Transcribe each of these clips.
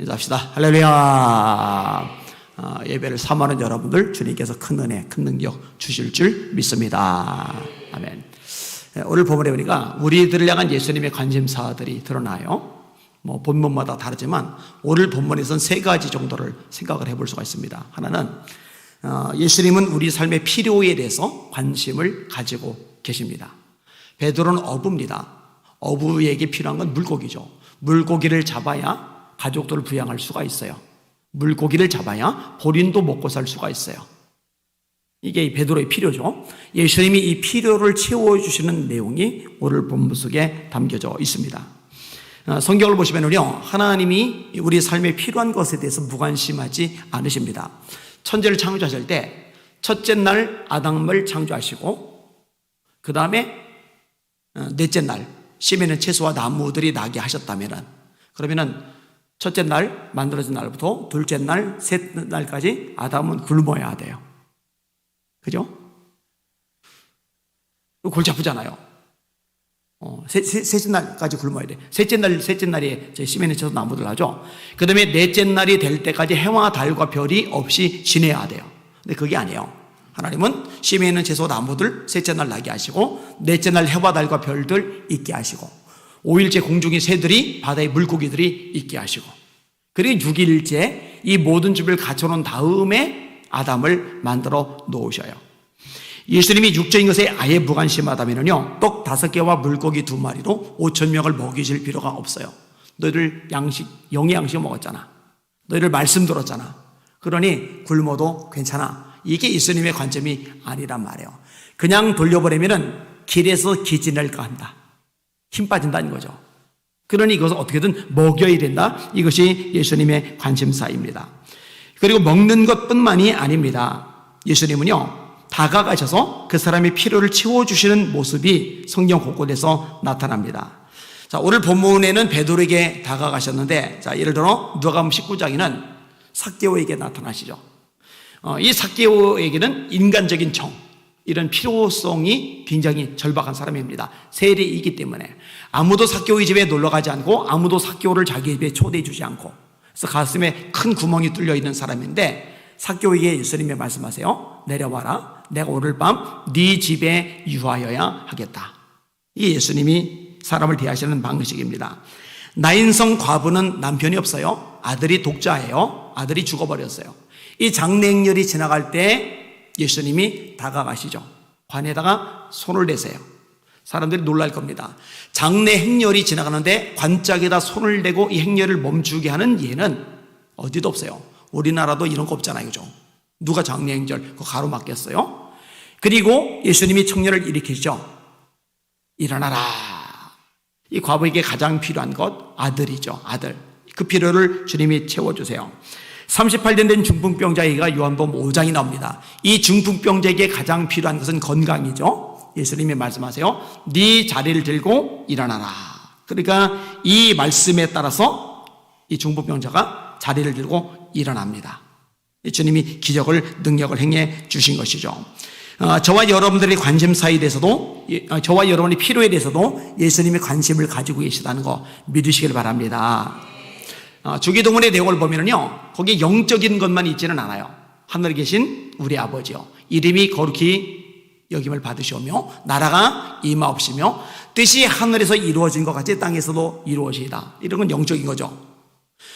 인사합시다. 할렐루야. 예배를 사모하는 여러분들 주님께서 큰 은혜, 큰 능력 주실 줄 믿습니다. 아멘. 오늘 본문에 보니까 우리들을 향한 예수님의 관심사들이 드러나요. 본문마다 다르지만 오늘 본문에서는 세 가지 정도를 생각을 해볼 수가 있습니다. 하나는 예수님은 우리 삶의 필요에 대해서 관심을 가지고 계십니다. 베드로는 어부입니다. 어부에게 필요한 건 물고기죠. 물고기를 잡아야 가족들을 부양할 수가 있어요. 물고기를 잡아야 본인도 먹고 살 수가 있어요. 이게 베드로의 필요죠. 예수님이 이 필요를 채워주시는 내용이 오늘 본문 속에 담겨져 있습니다. 성경을 보시면요, 하나님이 우리 삶에 필요한 것에 대해서 무관심하지 않으십니다. 천지를 창조하실 때 첫째 날 아담을 창조하시고 그 다음에 넷째 날 심에는 채소와 나무들이 나게 하셨다면은, 그러면은 첫째 날 만들어진 날부터 둘째 날, 셋 날까지 아담은 굶어야 돼요. 그죠? 골치 아프잖아요. 셋째 날까지 굶어야 돼. 셋째 날에 심에는 채소 나무들 하죠. 그 다음에 넷째 날이 될 때까지 해와 달과 별이 없이 지내야 돼요. 근데 그게 아니에요. 하나님은 심에 있는 채소 나무들 셋째 날 나게 하시고 넷째 날 해와 달과 별들 있게 하시고 5일째 공중의 새들이 바다의 물고기들이 있게 하시고 그리고 6일째 이 모든 집을 갖춰놓은 다음에 아담을 만들어 놓으셔요. 예수님이 육적인 것에 아예 무관심하다면요, 떡 5개와 물고기 2마리로 5,000명을 먹이실 필요가 없어요. 너희들 영의 양식 먹었잖아. 너희들 말씀 들었잖아. 그러니 굶어도 괜찮아. 이게 예수님의 관점이 아니란 말이에요. 그냥 돌려버리면은 길에서 기진할까 한다. 힘 빠진다는 거죠. 그러니 이것을 어떻게든 먹여야 된다. 이것이 예수님의 관심사입니다. 그리고 먹는 것뿐만이 아닙니다. 예수님은요, 다가가셔서 그 사람의 필요를 채워주시는 모습이 성경 곳곳에서 나타납니다. 자, 오늘 본문에는 베드로에게 다가가셨는데, 자, 예를 들어 누가복음 19장에는 삭개오에게 나타나시죠. 이 삭개오에게는 인간적인 정, 이런 필요성이 굉장히 절박한 사람입니다. 세리이기 때문에 아무도 삭개오의 집에 놀러가지 않고 아무도 삭개오를 자기 집에 초대해 주지 않고, 그래서 가슴에 큰 구멍이 뚫려 있는 사람인데 삭개오에게 예수님이 말씀하세요. 내려와라. 내가 오늘 밤 네 집에 유하여야 하겠다. 이게 예수님이 사람을 대하시는 방식입니다. 나인성 과부는 남편이 없어요. 아들이 독자예요. 아들이 죽어버렸어요. 이 장례행렬이 지나갈 때 예수님이 다가가시죠. 관에다가 손을 대세요. 사람들이 놀랄 겁니다. 장례 행렬이 지나가는데 관짝에다 손을 대고 이 행렬을 멈추게 하는 예는 어디도 없어요. 우리나라도 이런 거 없잖아요. 그죠? 누가 장례 행렬 그거 가로막겠어요? 그리고 예수님이 청년을 일으키시죠. 일어나라. 이 과부에게 가장 필요한 것 아들이죠. 아들. 그 필요를 주님이 채워주세요. 38년 된 중풍병자에게 요한복음 5장이 나옵니다. 이 중풍병자에게 가장 필요한 것은 건강이죠. 예수님이 말씀하세요. 네 자리를 들고 일어나라. 그러니까 이 말씀에 따라서 이 중풍병자가 자리를 들고 일어납니다. 주님이 기적을, 능력을 행해 주신 것이죠. 저와 여러분들의 관심사에 대해서도, 저와 여러분의 필요에 대해서도 예수님의 관심을 가지고 계시다는 거 믿으시길 바랍니다. 주기도문의 내용을 보면요, 거기에 영적인 것만 있지는 않아요. 하늘에 계신 우리 아버지요, 이름이 거룩히 여김을 받으시오며 나라가 임하옵시며 뜻이 하늘에서 이루어진 것 같이 땅에서도 이루어지이다. 이런 건 영적인 거죠.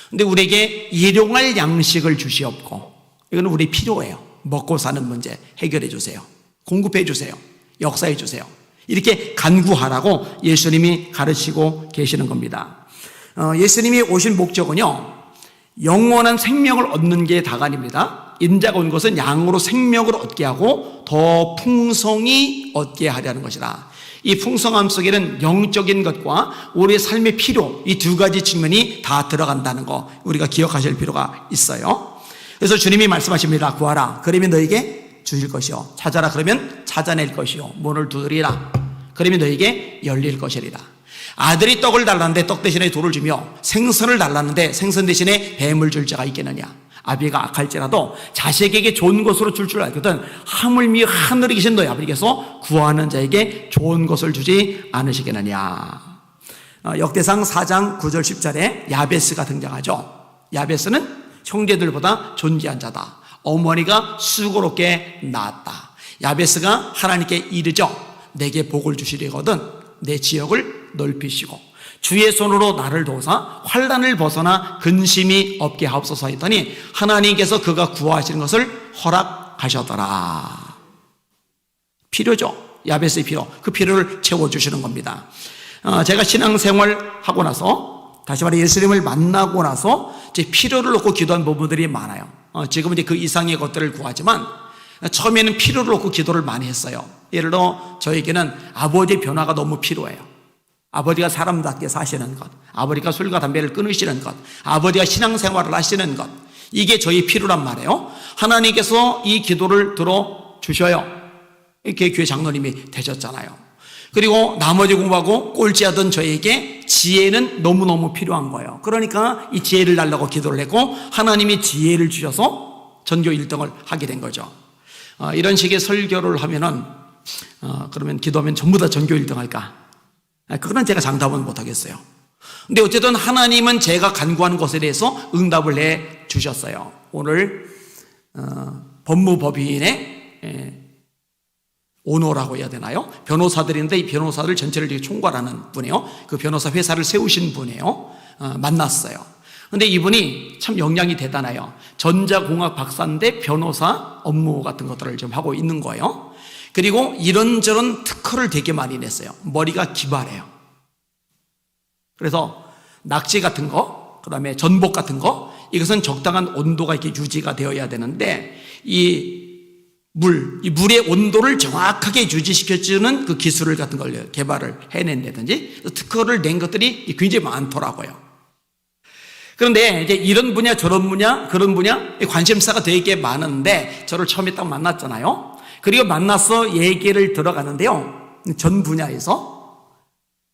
근데 우리에게 일용할 양식을 주시옵고, 이건 우리 필요해요. 먹고 사는 문제 해결해 주세요. 공급해 주세요. 역사해 주세요. 이렇게 간구하라고 예수님이 가르치고 계시는 겁니다. 예수님이 오신 목적은요, 영원한 생명을 얻는 게 다가 아닙니다. 인자가 온 것은 양으로 생명을 얻게 하고 더 풍성히 얻게 하려는 것이다. 이 풍성함 속에는 영적인 것과 우리의 삶의 필요, 이 두 가지 측면이 다 들어간다는 거 우리가 기억하실 필요가 있어요. 그래서 주님이 말씀하십니다. 구하라. 그러면 너에게 주실 것이요. 찾아라. 그러면 찾아낼 것이요. 문을 두드리라. 그러면 너에게 열릴 것이리라. 아들이 떡을 달라는데 떡 대신에 돌을 주며 생선을 달라는데 생선 대신에 뱀을 줄 자가 있겠느냐. 아비가 악할지라도 자식에게 좋은 것으로 줄 알거든 하물며 하늘에 계신 너희 아버지께서 구하는 자에게 좋은 것을 주지 않으시겠느냐. 역대상 4장 9절 10절에 야베스가 등장하죠. 야베스는 형제들보다 존귀한 자다. 어머니가 수고롭게 낳았다. 야베스가 하나님께 이르죠. 내게 복을 주시려거든 내 지역을 넓히시고 주의 손으로 나를 도우사 환난을 벗어나 근심이 없게 하옵소서 했더니 하나님께서 그가 구하시는 것을 허락하셨더라. 필요죠. 야베스의 필요. 그 필요를 채워주시는 겁니다. 제가 신앙생활하고 나서 다시 말해 예수님을 만나고 나서 제 필요를 놓고 기도한 부분들이 많아요. 지금은 이제 그 이상의 것들을 구하지만 처음에는 필요를 놓고 기도를 많이 했어요. 예를 들어 저에게는 아버지의 변화가 너무 필요해요. 아버지가 사람답게 사시는 것, 아버지가 술과 담배를 끊으시는 것, 아버지가 신앙생활을 하시는 것, 이게 저희 필요란 말이에요. 하나님께서 이 기도를 들어주셔요. 이렇게 교회 장로님이 되셨잖아요. 그리고 나머지 공부하고 꼴찌하던 저에게 지혜는 너무너무 필요한 거예요. 그러니까 이 지혜를 달라고 기도를 했고 하나님이 지혜를 주셔서 전교 1등을 하게 된 거죠. 이런 식의 설교를 하면은 그러면 기도하면 전부 다 전교 1등 할까? 그거는 제가 장담은 못하겠어요. 근데 어쨌든 하나님은 제가 간구하는 것에 대해서 응답을 해 주셨어요. 오늘 법무법인의 오너라고 해야 되나요? 변호사들인데 이 변호사들 전체를 총괄하는 분이에요. 그 변호사 회사를 세우신 분이에요. 만났어요. 근데 이분이 참 역량이 대단해요. 전자공학 박사인데 변호사 업무 같은 것들을 좀 하고 있는 거예요. 그리고 이런저런 특허를 되게 많이 냈어요. 머리가 기발해요. 그래서 낙지 같은 거, 그 다음에 전복 같은 거, 이것은 적당한 온도가 이렇게 유지가 되어야 되는데 이 물의 온도를 정확하게 유지시켜주는 그 기술을 같은 걸 개발을 해낸다든지 특허를 낸 것들이 굉장히 많더라고요. 그런데 이제 이런 분야, 저런 분야, 그런 분야 관심사가 되게 많은데 저를 처음에 딱 만났잖아요. 그리고 만나서 얘기를 들어가는데요. 전 분야에서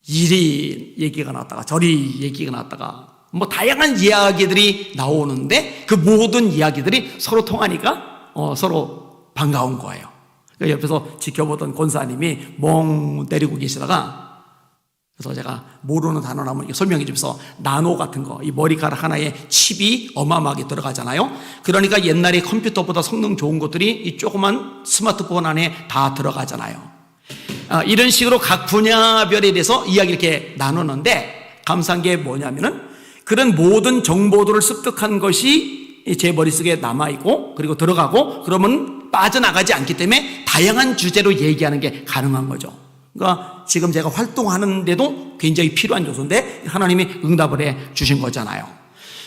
이리 얘기가 나왔다가 저리 얘기가 나왔다가 뭐 다양한 이야기들이 나오는데 그 모든 이야기들이 서로 통하니까 서로 반가운 거예요. 옆에서 지켜보던 권사님이 멍 때리고 계시다가 그래서 제가 모르는 단어 나오면 설명해 주면서 나노 같은 거, 이 머리카락 하나에 칩이 어마어마하게 들어가잖아요. 그러니까 옛날에 컴퓨터보다 성능 좋은 것들이 이 조그만 스마트폰 안에 다 들어가잖아요. 이런 식으로 각 분야별에 대해서 이야기 이렇게 나누는데 감사한 게 뭐냐면은 그런 모든 정보들을 습득한 것이 제 머릿속에 남아있고 그리고 들어가고 그러면 빠져나가지 않기 때문에 다양한 주제로 얘기하는 게 가능한 거죠. 그러니까 지금 제가 활동하는데도 굉장히 필요한 요소인데 하나님이 응답을 해 주신 거잖아요.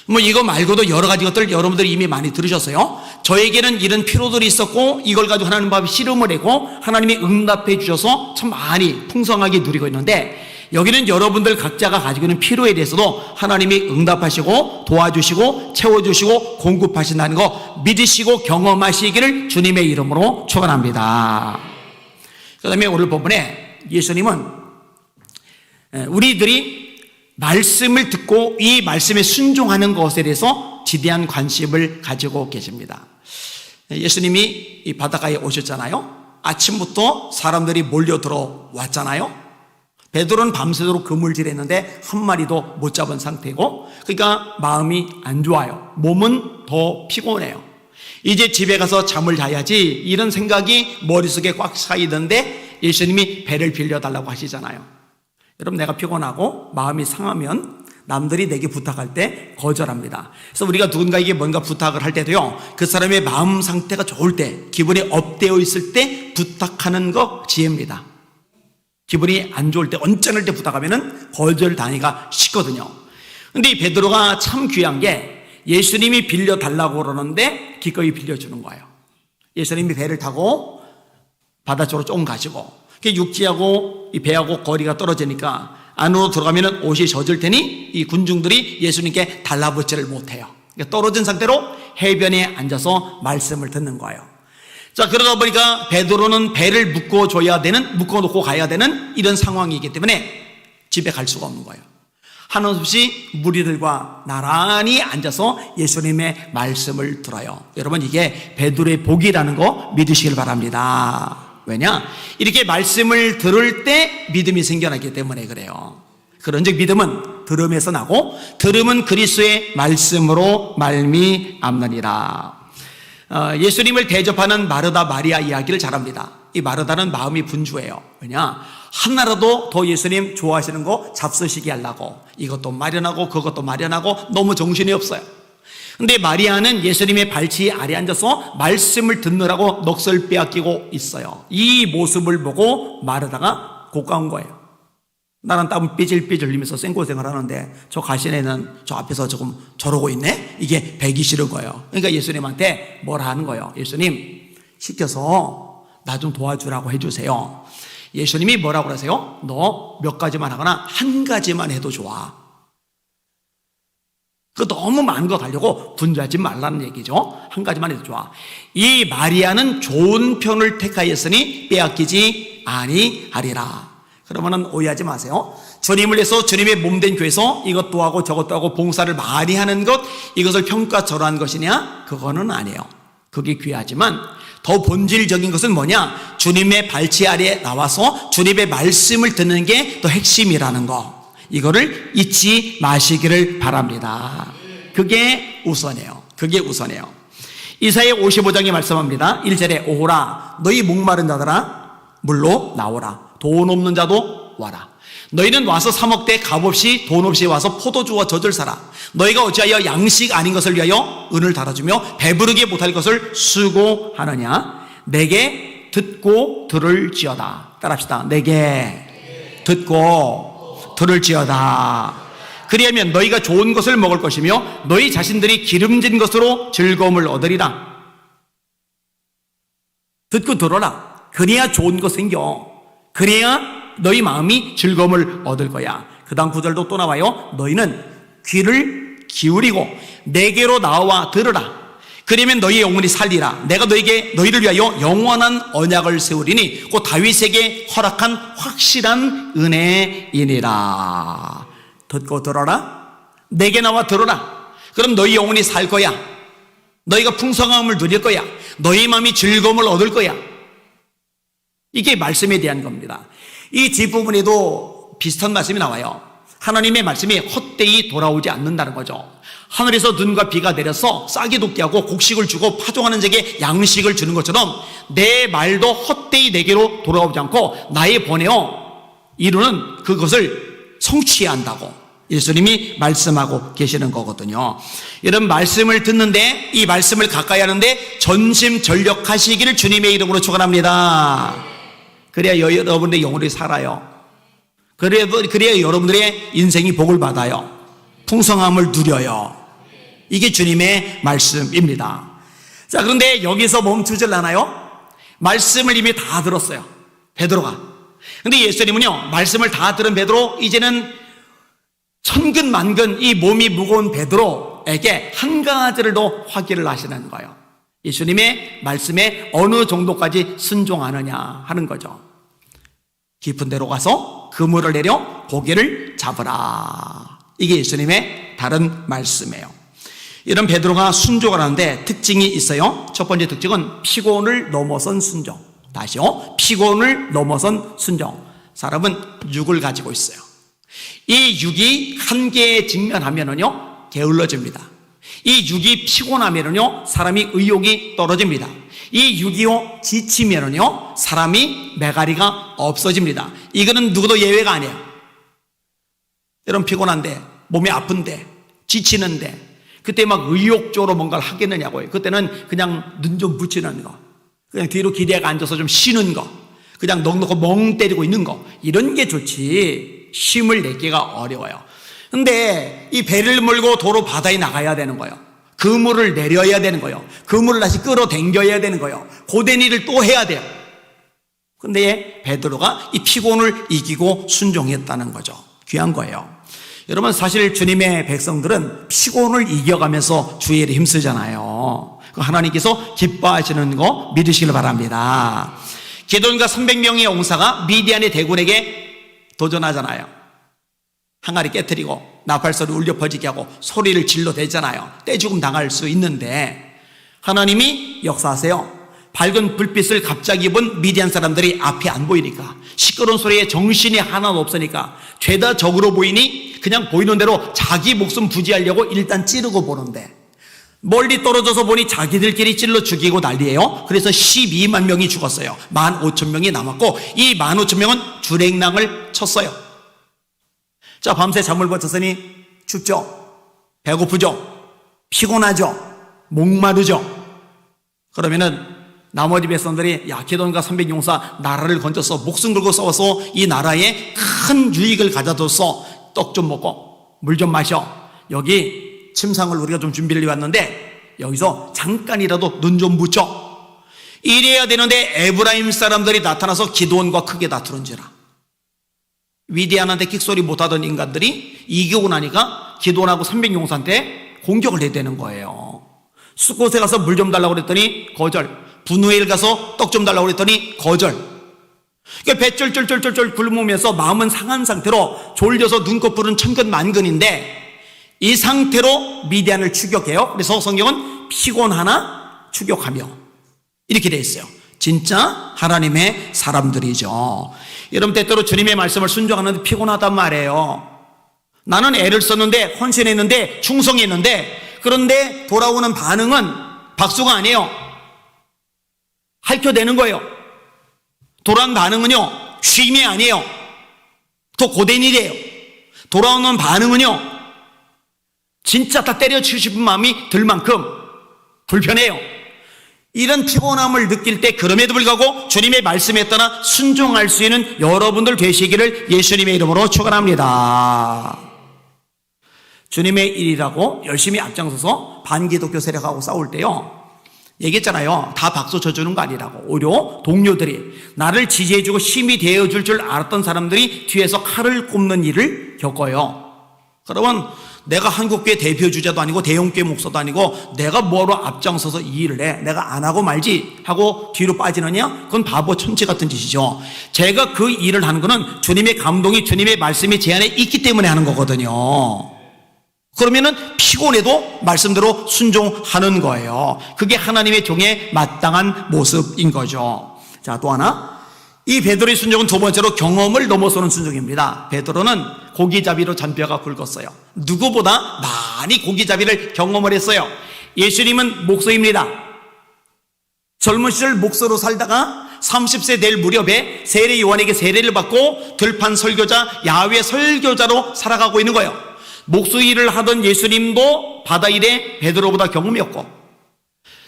뭐 이거 말고도 여러 가지 것들 여러분들이 이미 많이 들으셨어요. 저에게는 이런 필요들이 있었고 이걸 가지고 하나님 앞에 씨름을 하고 하나님이 응답해 주셔서 참 많이 풍성하게 누리고 있는데 여기는 여러분들 각자가 가지고 있는 필요에 대해서도 하나님이 응답하시고 도와주시고 채워주시고 공급하신다는 거 믿으시고 경험하시기를 주님의 이름으로 축원합니다. 그 다음에 오늘 본문에 예수님은 우리들이 말씀을 듣고 이 말씀에 순종하는 것에 대해서 지대한 관심을 가지고 계십니다. 예수님이 이 바닷가에 오셨잖아요. 아침부터 사람들이 몰려 들어왔잖아요. 베드로는 밤새도록 그물질했는데 한 마리도 못 잡은 상태고 그러니까 마음이 안 좋아요. 몸은 더 피곤해요. 이제 집에 가서 잠을 자야지 이런 생각이 머릿속에 꽉 차이던데 예수님이 배를 빌려달라고 하시잖아요. 여러분 내가 피곤하고 마음이 상하면 남들이 내게 부탁할 때 거절합니다. 그래서 우리가 누군가에게 뭔가 부탁을 할 때도요. 그 사람의 마음 상태가 좋을 때 기분이 업되어 있을 때 부탁하는 거 지혜입니다. 기분이 안 좋을 때 언짢을 때 부탁하면 거절당하기가 쉽거든요. 근데 이 베드로가 참 귀한 게 예수님이 빌려달라고 그러는데 기꺼이 빌려주는 거예요. 예수님이 배를 타고 바다 쪽으로 조금 가시고 육지하고 이 배하고 거리가 떨어지니까 안으로 들어가면 옷이 젖을 테니 이 군중들이 예수님께 달라붙지를 못해요. 그러니까 떨어진 상태로 해변에 앉아서 말씀을 듣는 거예요. 자, 그러다 보니까 베드로는 배를 묶어놓고 가야 되는 이런 상황이기 때문에 집에 갈 수가 없는 거예요. 한없이 무리들과 나란히 앉아서 예수님의 말씀을 들어요. 여러분 이게 베드로의 복이라는 거 믿으시길 바랍니다. 왜냐? 이렇게 말씀을 들을 때 믿음이 생겨나기 때문에 그래요. 그런즉 믿음은 들음에서 나고 들음은 그리스도의 말씀으로 말미암느니라. 예수님을 대접하는 마르다 마리아 이야기를 잘합니다. 이 마르다는 마음이 분주해요. 왜냐? 하나라도 더 예수님 좋아하시는 거 잡수시게 하려고 이것도 마련하고 그것도 마련하고 너무 정신이 없어요. 근데 마리아는 예수님의 발치 아래 앉아서 말씀을 듣느라고 넋을 빼앗기고 있어요. 이 모습을 보고 마르다가 고가운 거예요. 나는 땀 삐질삐질 흘리면서 생고생을 하는데 저 가시네는 저 앞에서 조금 저러고 있네? 이게 배기 싫은 거예요. 그러니까 예수님한테 뭐라 하는 거예요? 예수님 시켜서 나 좀 도와주라고 해주세요. 예수님이 뭐라고 그러세요? 너 몇 가지만 하거나 한 가지만 해도 좋아. 그 너무 많은 거 가려고 분주하지 말라는 얘기죠. 한 가지만 해도 좋아. 이 마리아는 좋은 편을 택하였으니 빼앗기지 아니하리라. 그러면은 오해하지 마세요. 주님을 위해서 주님의 몸된 교회에서 이것도 하고 저것도 하고 봉사를 많이 하는 것, 이것을 평가절하한 것이냐? 그거는 아니에요. 그게 귀하지만 더 본질적인 것은 뭐냐? 주님의 발치 아래에 나와서 주님의 말씀을 듣는 게 더 핵심이라는 거. 이거를 잊지 마시기를 바랍니다. 그게 우선이에요. 그게 우선이에요. 이사야 55장에 말씀합니다. 1절에 오라 너희 목마른 자들아 물로 나오라 돈 없는 자도 와라. 너희는 와서 사 먹되 값없이 돈 없이 와서 포도주와 젖을 사라. 너희가 어찌하여 양식 아닌 것을 위하여 은을 달아주며 배부르게 못할 것을 수고하느냐. 내게 듣고 들을지어다. 따라합시다. 내게 듣고 들을지어다. 그리하면 너희가 좋은 것을 먹을 것이며 너희 자신들이 기름진 것으로 즐거움을 얻으리라. 듣고 들어라. 그래야 좋은 거 생겨. 그래야 너희 마음이 즐거움을 얻을 거야. 그 다음 구절도 또 나와요. 너희는 귀를 기울이고 내게로 나와 들으라. 그러면 너희 영혼이 살리라. 내가 너희를 위하여 영원한 언약을 세우리니 곧 다윗에게 허락한 확실한 은혜이니라. 듣고 들어라. 내게 나와 들어라. 그럼 너희 영혼이 살 거야. 너희가 풍성함을 누릴 거야. 너희 마음이 즐거움을 얻을 거야. 이게 말씀에 대한 겁니다. 이 뒷부분에도 비슷한 말씀이 나와요. 하나님의 말씀이 헛되이 돌아오지 않는다는 거죠. 하늘에서 눈과 비가 내려서 싹이 돋게 하고 곡식을 주고 파종하는 자에게 양식을 주는 것처럼 내 말도 헛되이 내게로 돌아오지 않고 나의 번에어 이루는 그것을 성취해야 한다고 예수님이 말씀하고 계시는 거거든요. 이런 말씀을 듣는데 이 말씀을 가까이 하는데 전심전력하시기를 주님의 이름으로 축원합니다. 그래야 여러분의 영혼이 살아요. 그래야 여러분들의 인생이 복을 받아요. 풍성함을 누려요. 이게 주님의 말씀입니다. 자, 그런데 여기서 멈추질 않아요. 말씀을 이미 다 들었어요. 베드로가. 근데 예수님은요, 말씀을 다 들은 베드로, 이제는 천근만근 이 몸이 무거운 베드로에게 한 가지를 더 확인을 하시는 거예요. 예수님의 말씀에 어느 정도까지 순종하느냐 하는 거죠. 깊은 데로 가서 그물을 내려 고기를 잡으라. 이게 예수님의 다른 말씀이에요. 이런 베드로가 순종을 하는데 특징이 있어요. 첫 번째 특징은 피곤을 넘어선 순종. 다시요. 피곤을 넘어선 순종. 사람은 육을 가지고 있어요. 이 육이 한계에 직면하면은요, 게을러집니다. 이 육이 피곤하면은요, 사람이 의욕이 떨어집니다. 이 육이요, 지치면은요, 사람이 매가리가 없어집니다. 이거는 누구도 예외가 아니에요. 여러분 피곤한데, 몸이 아픈데, 지치는데, 그때 막 의욕적으로 뭔가를 하겠느냐고요. 그때는 그냥 눈 좀 붙이는 거, 그냥 뒤로 기대가 앉아서 좀 쉬는 거, 그냥 넉넉히 멍 때리고 있는 거, 이런 게 좋지 쉼을 내기가 어려워요. 근데 이 배를 몰고 도로 바다에 나가야 되는 거예요. 그물을 내려야 되는 거예요. 그물을 다시 끌어당겨야 되는 거예요. 고된 일을 또 해야 돼요. 근데 베드로가 이 피곤을 이기고 순종했다는 거죠. 귀한 거예요. 여러분, 사실 주님의 백성들은 피곤을 이겨가면서 주의 일에 힘쓰잖아요. 하나님께서 기뻐하시는 거 믿으시길 바랍니다. 기돈과 300명의 용사가 미디안의 대군에게 도전하잖아요. 항아리 깨트리고 나팔소리 울려 퍼지게 하고 소리를 질러대잖아요. 떼죽음 당할 수 있는데 하나님이 역사하세요. 밝은 불빛을 갑자기 본 미디안 사람들이 앞이 안 보이니까, 시끄러운 소리에 정신이 하나도 없으니까 죄다 적으로 보이니 그냥 보이는 대로 자기 목숨 부지하려고 일단 찌르고 보는데, 멀리 떨어져서 보니 자기들끼리 찔러 죽이고 난리예요. 그래서 12만 명이 죽었어요. 15,000명이 남았고, 이 15,000명은 주랭랑을 쳤어요. 자, 밤새 잠을 못 잤으니 춥죠? 배고프죠? 피곤하죠? 목마르죠? 그러면은 나머지 백성들이 야, 기도원과 300용사 나라를 건져서 목숨 걸고 싸워서 이 나라에 큰 유익을 가져둬서 떡 좀 먹고 물 좀 마셔. 여기 침상을 우리가 좀 준비를 해왔는데 여기서 잠깐이라도 눈 좀 붙여. 이래야 되는데 에브라임 사람들이 나타나서 기도원과 크게 다투는지라. 위대한한테 킥소리 못하던 인간들이 이기고 나니까 기도원하고 300용사한테 공격을 해야 되는 거예요. 숫곳에 가서 물 좀 달라고 그랬더니 거절. 분우엘 가서 떡 좀 달라고 그랬더니 거절. 그러니까 배 쫄쫄쫄쫄쫄 굶으면서 마음은 상한 상태로 졸려서 눈꺼풀은 천근만근인데, 이 상태로 미디안을 추격해요. 그래서 성경은 피곤하나 추격하며 이렇게 돼 있어요. 진짜 하나님의 사람들이죠. 여러분, 때때로 주님의 말씀을 순종하는데 피곤하단 말이에요. 나는 애를 썼는데, 헌신했는데, 충성했는데, 그런데 돌아오는 반응은 박수가 아니에요. 할켜대는 거예요. 돌아온 반응은요, 쉼이 아니에요. 더 고된 일이에요. 돌아오는 반응은요, 진짜 다 때려치고 싶은 마음이 들 만큼 불편해요. 이런 피곤함을 느낄 때 그럼에도 불구하고 주님의 말씀에 따라 순종할 수 있는 여러분들 되시기를 예수님의 이름으로 축원합니다. 주님의 일이라고 열심히 앞장서서 반기독교 세력하고 싸울 때요, 얘기했잖아요. 다 박수 쳐주는 거 아니라고. 오히려 동료들이, 나를 지지해주고 힘이 되어줄 줄 알았던 사람들이 뒤에서 칼을 꼽는 일을 겪어요. 그러면 내가 한국교회 대표 주자도 아니고 대형교회 목사도 아니고 내가 뭐로 앞장서서 이 일을 해, 내가 안 하고 말지 하고 뒤로 빠지느냐? 그건 바보 천치 같은 짓이죠. 제가 그 일을 하는 거는 주님의 감동이, 주님의 말씀이 제 안에 있기 때문에 하는 거거든요. 그러면은 피곤해도 말씀대로 순종하는 거예요. 그게 하나님의 종의 마땅한 모습인 거죠. 자, 또 하나, 이 베드로의 순종은 두 번째로 경험을 넘어서는 순종입니다. 베드로는 고기잡이로 잔뼈가 굵었어요. 누구보다 많이 고기잡이를 경험을 했어요. 예수님은 목소입니다. 젊은 시절 목소로 살다가 30세 될 무렵에 세례 요한에게 세례를 받고 들판 설교자, 야외 설교자로 살아가고 있는 거예요. 목수 일을 하던 예수님도 바다 일에 베드로보다 경험이었고,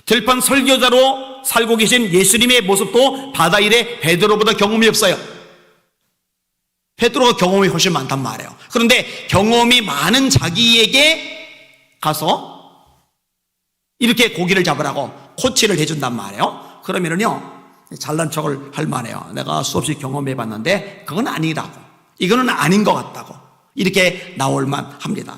들판 설교자로 살고 계신 예수님의 모습도 바다 일에 베드로보다 경험이 없어요. 베드로가 경험이 훨씬 많단 말이에요. 그런데 경험이 많은 자기에게 가서 이렇게 고기를 잡으라고 코치를 해준단 말이에요. 그러면은요, 잘난 척을 할 만해요. 내가 수없이 경험해봤는데 그건 아니라고, 이거는 아닌 것 같다고, 이렇게 나올만 합니다.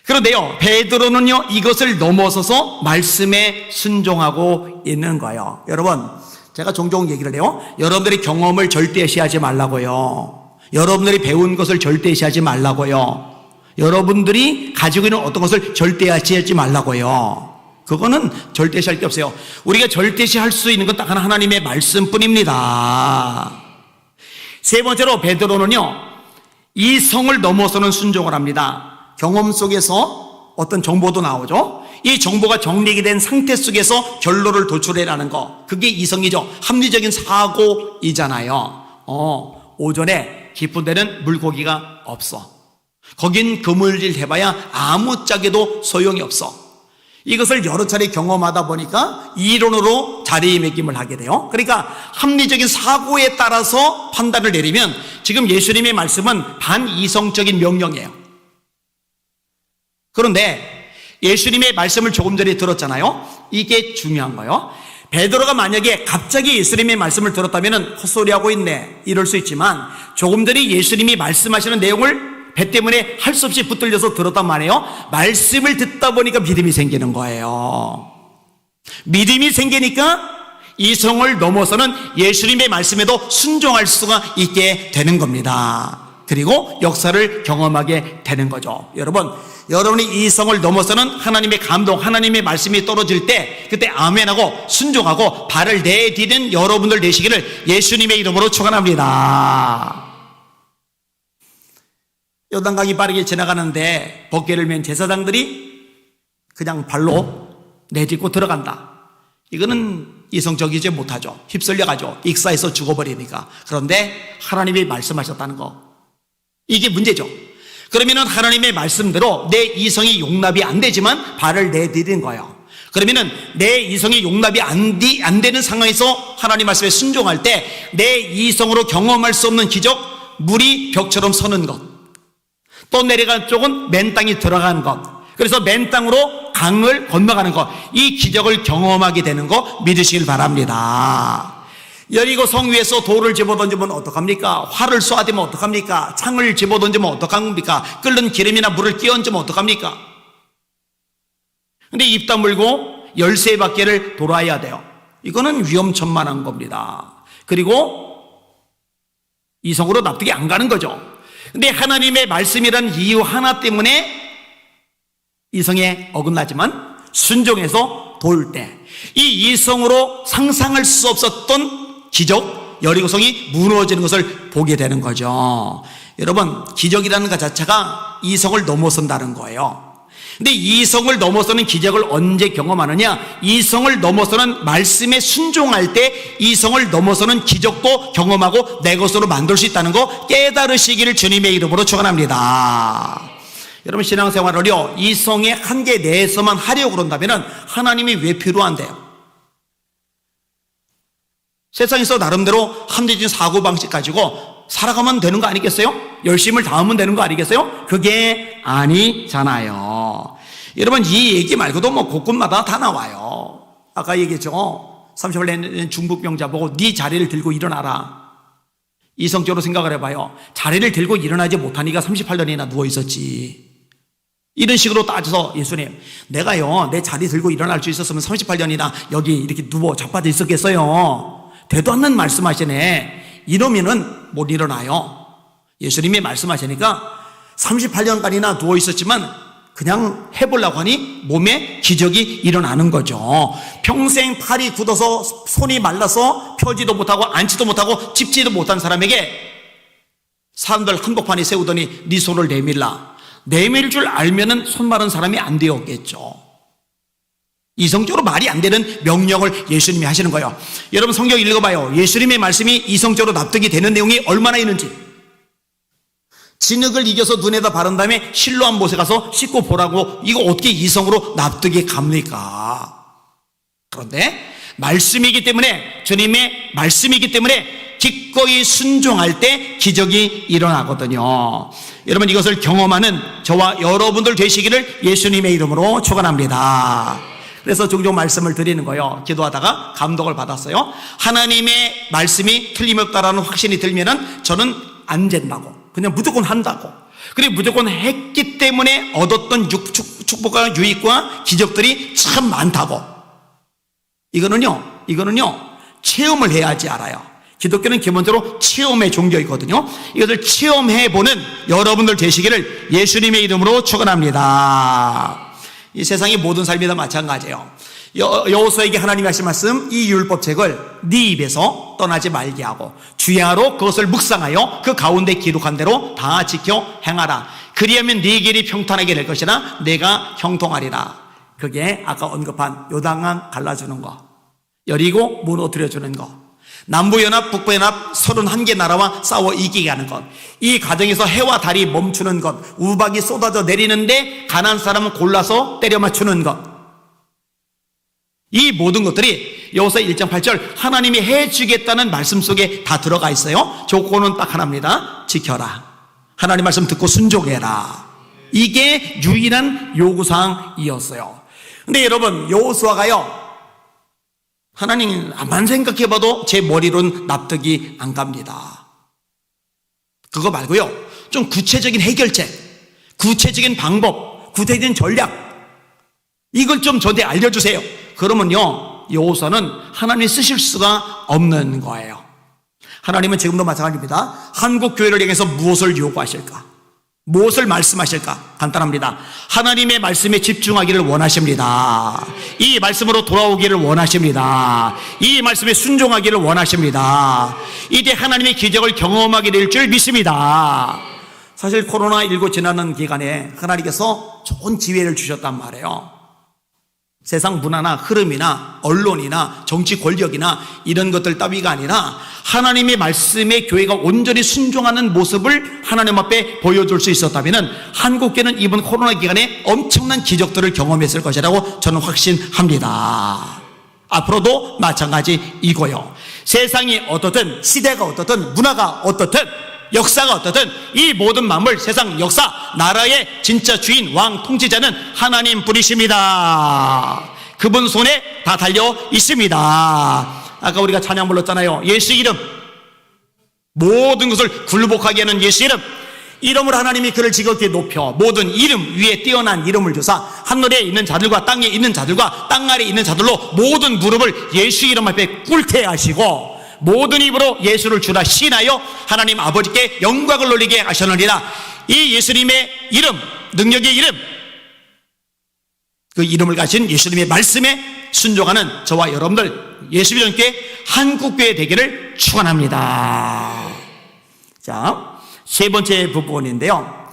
그런데요, 베드로는요, 이것을 넘어서서 말씀에 순종하고 있는 거예요. 여러분, 제가 종종 얘기를 해요. 여러분들이 경험을 절대시하지 말라고요. 여러분들이 배운 것을 절대시하지 말라고요. 여러분들이 가지고 있는 어떤 것을 절대시하지 말라고요. 그거는 절대시할 게 없어요. 우리가 절대시할 수 있는 건 딱 하나, 하나님의 말씀뿐입니다. 세 번째로 베드로는요, 이성을 넘어서는 순종을 합니다. 경험 속에서 어떤 정보도 나오죠. 이 정보가 정리가 된 상태 속에서 결론을 도출해라는 거, 그게 이성이죠. 합리적인 사고이잖아요. 오전에 깊은 데는 물고기가 없어. 거긴 그물질 해봐야 아무짝에도 소용이 없어. 이것을 여러 차례 경험하다 보니까 이론으로 자리매김을 하게 돼요. 그러니까 합리적인 사고에 따라서 판단을 내리면 지금 예수님의 말씀은 반이성적인 명령이에요. 그런데 예수님의 말씀을 조금 전에 들었잖아요. 이게 중요한 거예요. 베드로가 만약에 갑자기 예수님의 말씀을 들었다면 헛소리하고 있네, 이럴 수 있지만 조금 전에 예수님이 말씀하시는 내용을 배 때문에 할 수 없이 붙들려서 들었단 말이에요. 말씀을 듣다 보니까 믿음이 생기는 거예요. 믿음이 생기니까 이성을 넘어서는 예수님의 말씀에도 순종할 수가 있게 되는 겁니다. 그리고 역사를 경험하게 되는 거죠. 여러분, 여러분이 이성을 넘어서는 하나님의 감동, 하나님의 말씀이 떨어질 때 그때 아멘하고 순종하고 발을 내디딘 여러분들 되시기를 예수님의 이름으로 축원합니다. 요단강이 빠르게 지나가는데 벗개를 맨 제사장들이 그냥 발로 내딛고 들어간다. 이거는 이성적이지 못하죠. 휩쓸려가죠. 익사해서 죽어버리니까. 그런데 하나님이 말씀하셨다는 거, 이게 문제죠. 그러면은 하나님의 말씀대로 내 이성이 용납이 안 되지만 발을 내디딘 거예요. 그러면은 내 이성이 용납이 안 되는 상황에서 하나님 말씀에 순종할 때 내 이성으로 경험할 수 없는 기적, 물이 벽처럼 서는 것, 또 내려간 쪽은 맨 땅이 들어가는 것, 그래서 맨 땅으로 강을 건너가는 것, 이 기적을 경험하게 되는 거 믿으시길 바랍니다. 여리고 성 위에서 돌을 집어던지면 어떡합니까? 활을 쏘아대면 어떡합니까? 창을 집어던지면 어떡합니까? 끓는 기름이나 물을 끼얹으면 어떡합니까? 근데 입 다물고 13바퀴를 돌아야 돼요. 이거는 위험천만한 겁니다. 그리고 이성으로 납득이 안 가는 거죠. 근데 하나님의 말씀이라는 이유 하나 때문에 이성에 어긋나지만 순종해서 도울 때 이 이성으로 상상할 수 없었던 기적, 여리고성이 무너지는 것을 보게 되는 거죠. 여러분, 기적이라는 것 자체가 이성을 넘어선다는 거예요. 근데 이성을 넘어서는 기적을 언제 경험하느냐? 이성을 넘어서는 말씀에 순종할 때 이성을 넘어서는 기적도 경험하고 내 것으로 만들 수 있다는 거 깨달으시기를 주님의 이름으로 축원합니다. 여러분, 신앙생활을요 이성의 한계 내에서만 하려고 그런다면 하나님이 왜 필요한데요? 세상에서 나름대로 합리적인 사고방식 가지고 살아가면 되는 거 아니겠어요? 열심을 다하면 되는 거 아니겠어요? 그게 아니잖아요. 여러분, 이 얘기 말고도 뭐 곳곳마다 다 나와요. 아까 얘기했죠. 38년 중풍병자 보고 네 자리를 들고 일어나라. 이성적으로 생각을 해봐요. 자리를 들고 일어나지 못하니까 38년이나 누워있었지. 이런 식으로 따져서 예수님, 내가요 내 자리 들고 일어날 수 있었으면 38년이나 여기 이렇게 누워 자빠져 있었겠어요. 되도 않는 말씀하시네. 이러면은 못 일어나요. 예수님이 말씀하시니까 38년간이나 누워 있었지만 그냥 해보려고 하니 몸에 기적이 일어나는 거죠. 평생 팔이 굳어서 손이 말라서 펴지도 못하고 앉지도 못하고 짚지도 못한 사람에게 사람들 한복판에 세우더니 네 손을 내밀라. 내밀 줄 알면은 손 마른 사람이 안 되었겠죠. 이성적으로 말이 안 되는 명령을 예수님이 하시는 거예요. 여러분, 성경 읽어봐요. 예수님의 말씀이 이성적으로 납득이 되는 내용이 얼마나 있는지. 진흙을 이겨서 눈에다 바른 다음에 실로암 못에 가서 씻고 보라고, 이거 어떻게 이성으로 납득이 갑니까? 그런데 말씀이기 때문에, 주님의 말씀이기 때문에 기꺼이 순종할 때 기적이 일어나거든요. 여러분, 이것을 경험하는 저와 여러분들 되시기를 예수님의 이름으로 축원합니다. 그래서 종종 말씀을 드리는 거예요. 기도하다가 감동을 받았어요. 하나님의 말씀이 틀림없다라는 확신이 들면은 저는 안 된다고, 그냥 무조건 한다고. 그리고 무조건 했기 때문에 얻었던 축복과 유익과 기적들이 참 많다고. 이거는요 체험을 해야지 알아요. 기독교는 기본적으로 체험의 종교이거든요. 이것을 체험해보는 여러분들 되시기를 예수님의 이름으로 축원합니다. 이 세상의 모든 삶이 다 마찬가지예요. 여호수아에게 하나님이 하신 말씀, 이 율법책을 네 입에서 떠나지 말게 하고 주야로 그것을 묵상하여 그 가운데 기록한 대로 다 지켜 행하라. 그리하면 네 길이 평탄하게 될 것이나 내가 형통하리라. 그게 아까 언급한 요단강 갈라주는 거, 여리고 무너뜨려주는 거, 남부연합 북부연합 31개 나라와 싸워 이기게 하는 것, 이 과정에서 해와 달이 멈추는 것, 우박이 쏟아져 내리는데 가난한 사람은 골라서 때려 맞추는 것, 이 모든 것들이 여호수아 1장 8절 하나님이 해주겠다는 말씀 속에 다 들어가 있어요. 조건은 딱 하나입니다. 지켜라. 하나님 말씀 듣고 순종해라. 이게 유일한 요구사항이었어요. 근데 여러분, 여호수아가요 하나님 암만 생각해봐도 제 머리로는 납득이 안 갑니다. 그거 말고요, 좀 구체적인 해결책, 구체적인 방법, 구체적인 전략, 이걸 좀 저한테 알려주세요. 그러면요 여호수아는 하나님이 쓰실 수가 없는 거예요. 하나님은 지금도 마찬가지입니다. 한국 교회를 향해서 무엇을 요구하실까? 무엇을 말씀하실까? 간단합니다. 하나님의 말씀에 집중하기를 원하십니다. 이 말씀으로 돌아오기를 원하십니다. 이 말씀에 순종하기를 원하십니다. 이제 하나님의 기적을 경험하게 될 줄 믿습니다. 사실 코로나19 지나는 기간에 하나님께서 좋은 기회를 주셨단 말이에요. 세상 문화나 흐름이나 언론이나 정치 권력이나 이런 것들 따위가 아니라 하나님의 말씀에 교회가 온전히 순종하는 모습을 하나님 앞에 보여줄 수 있었다면 한국교회는 이번 코로나 기간에 엄청난 기적들을 경험했을 것이라고 저는 확신합니다. 앞으로도 마찬가지이고요. 세상이 어떻든 시대가 어떻든 문화가 어떻든 역사가 어떻든 이 모든 만물, 세상 역사, 나라의 진짜 주인, 왕, 통치자는 하나님 분이십니다. 그분 손에 다 달려 있습니다. 아까 우리가 찬양 불렀잖아요. 예수 이름, 모든 것을 굴복하게 하는 예수 이름, 이름으로 하나님이 그를 지극히 높여 모든 이름 위에 뛰어난 이름을 주사 하늘에 있는 자들과 땅에 있는 자들과 땅 아래에 있는 자들로 모든 무릎을 예수 이름 앞에 꿇게 하시고 모든 입으로 예수를 주라 신하여 하나님 아버지께 영광을 돌리게 하셨느니라. 이 예수님의 이름, 능력의 이름, 그 이름을 가진 예수님의 말씀에 순종하는 저와 여러분들 예수 믿음께 한국교회 되기를 축원합니다. 자, 세 번째 부분인데요.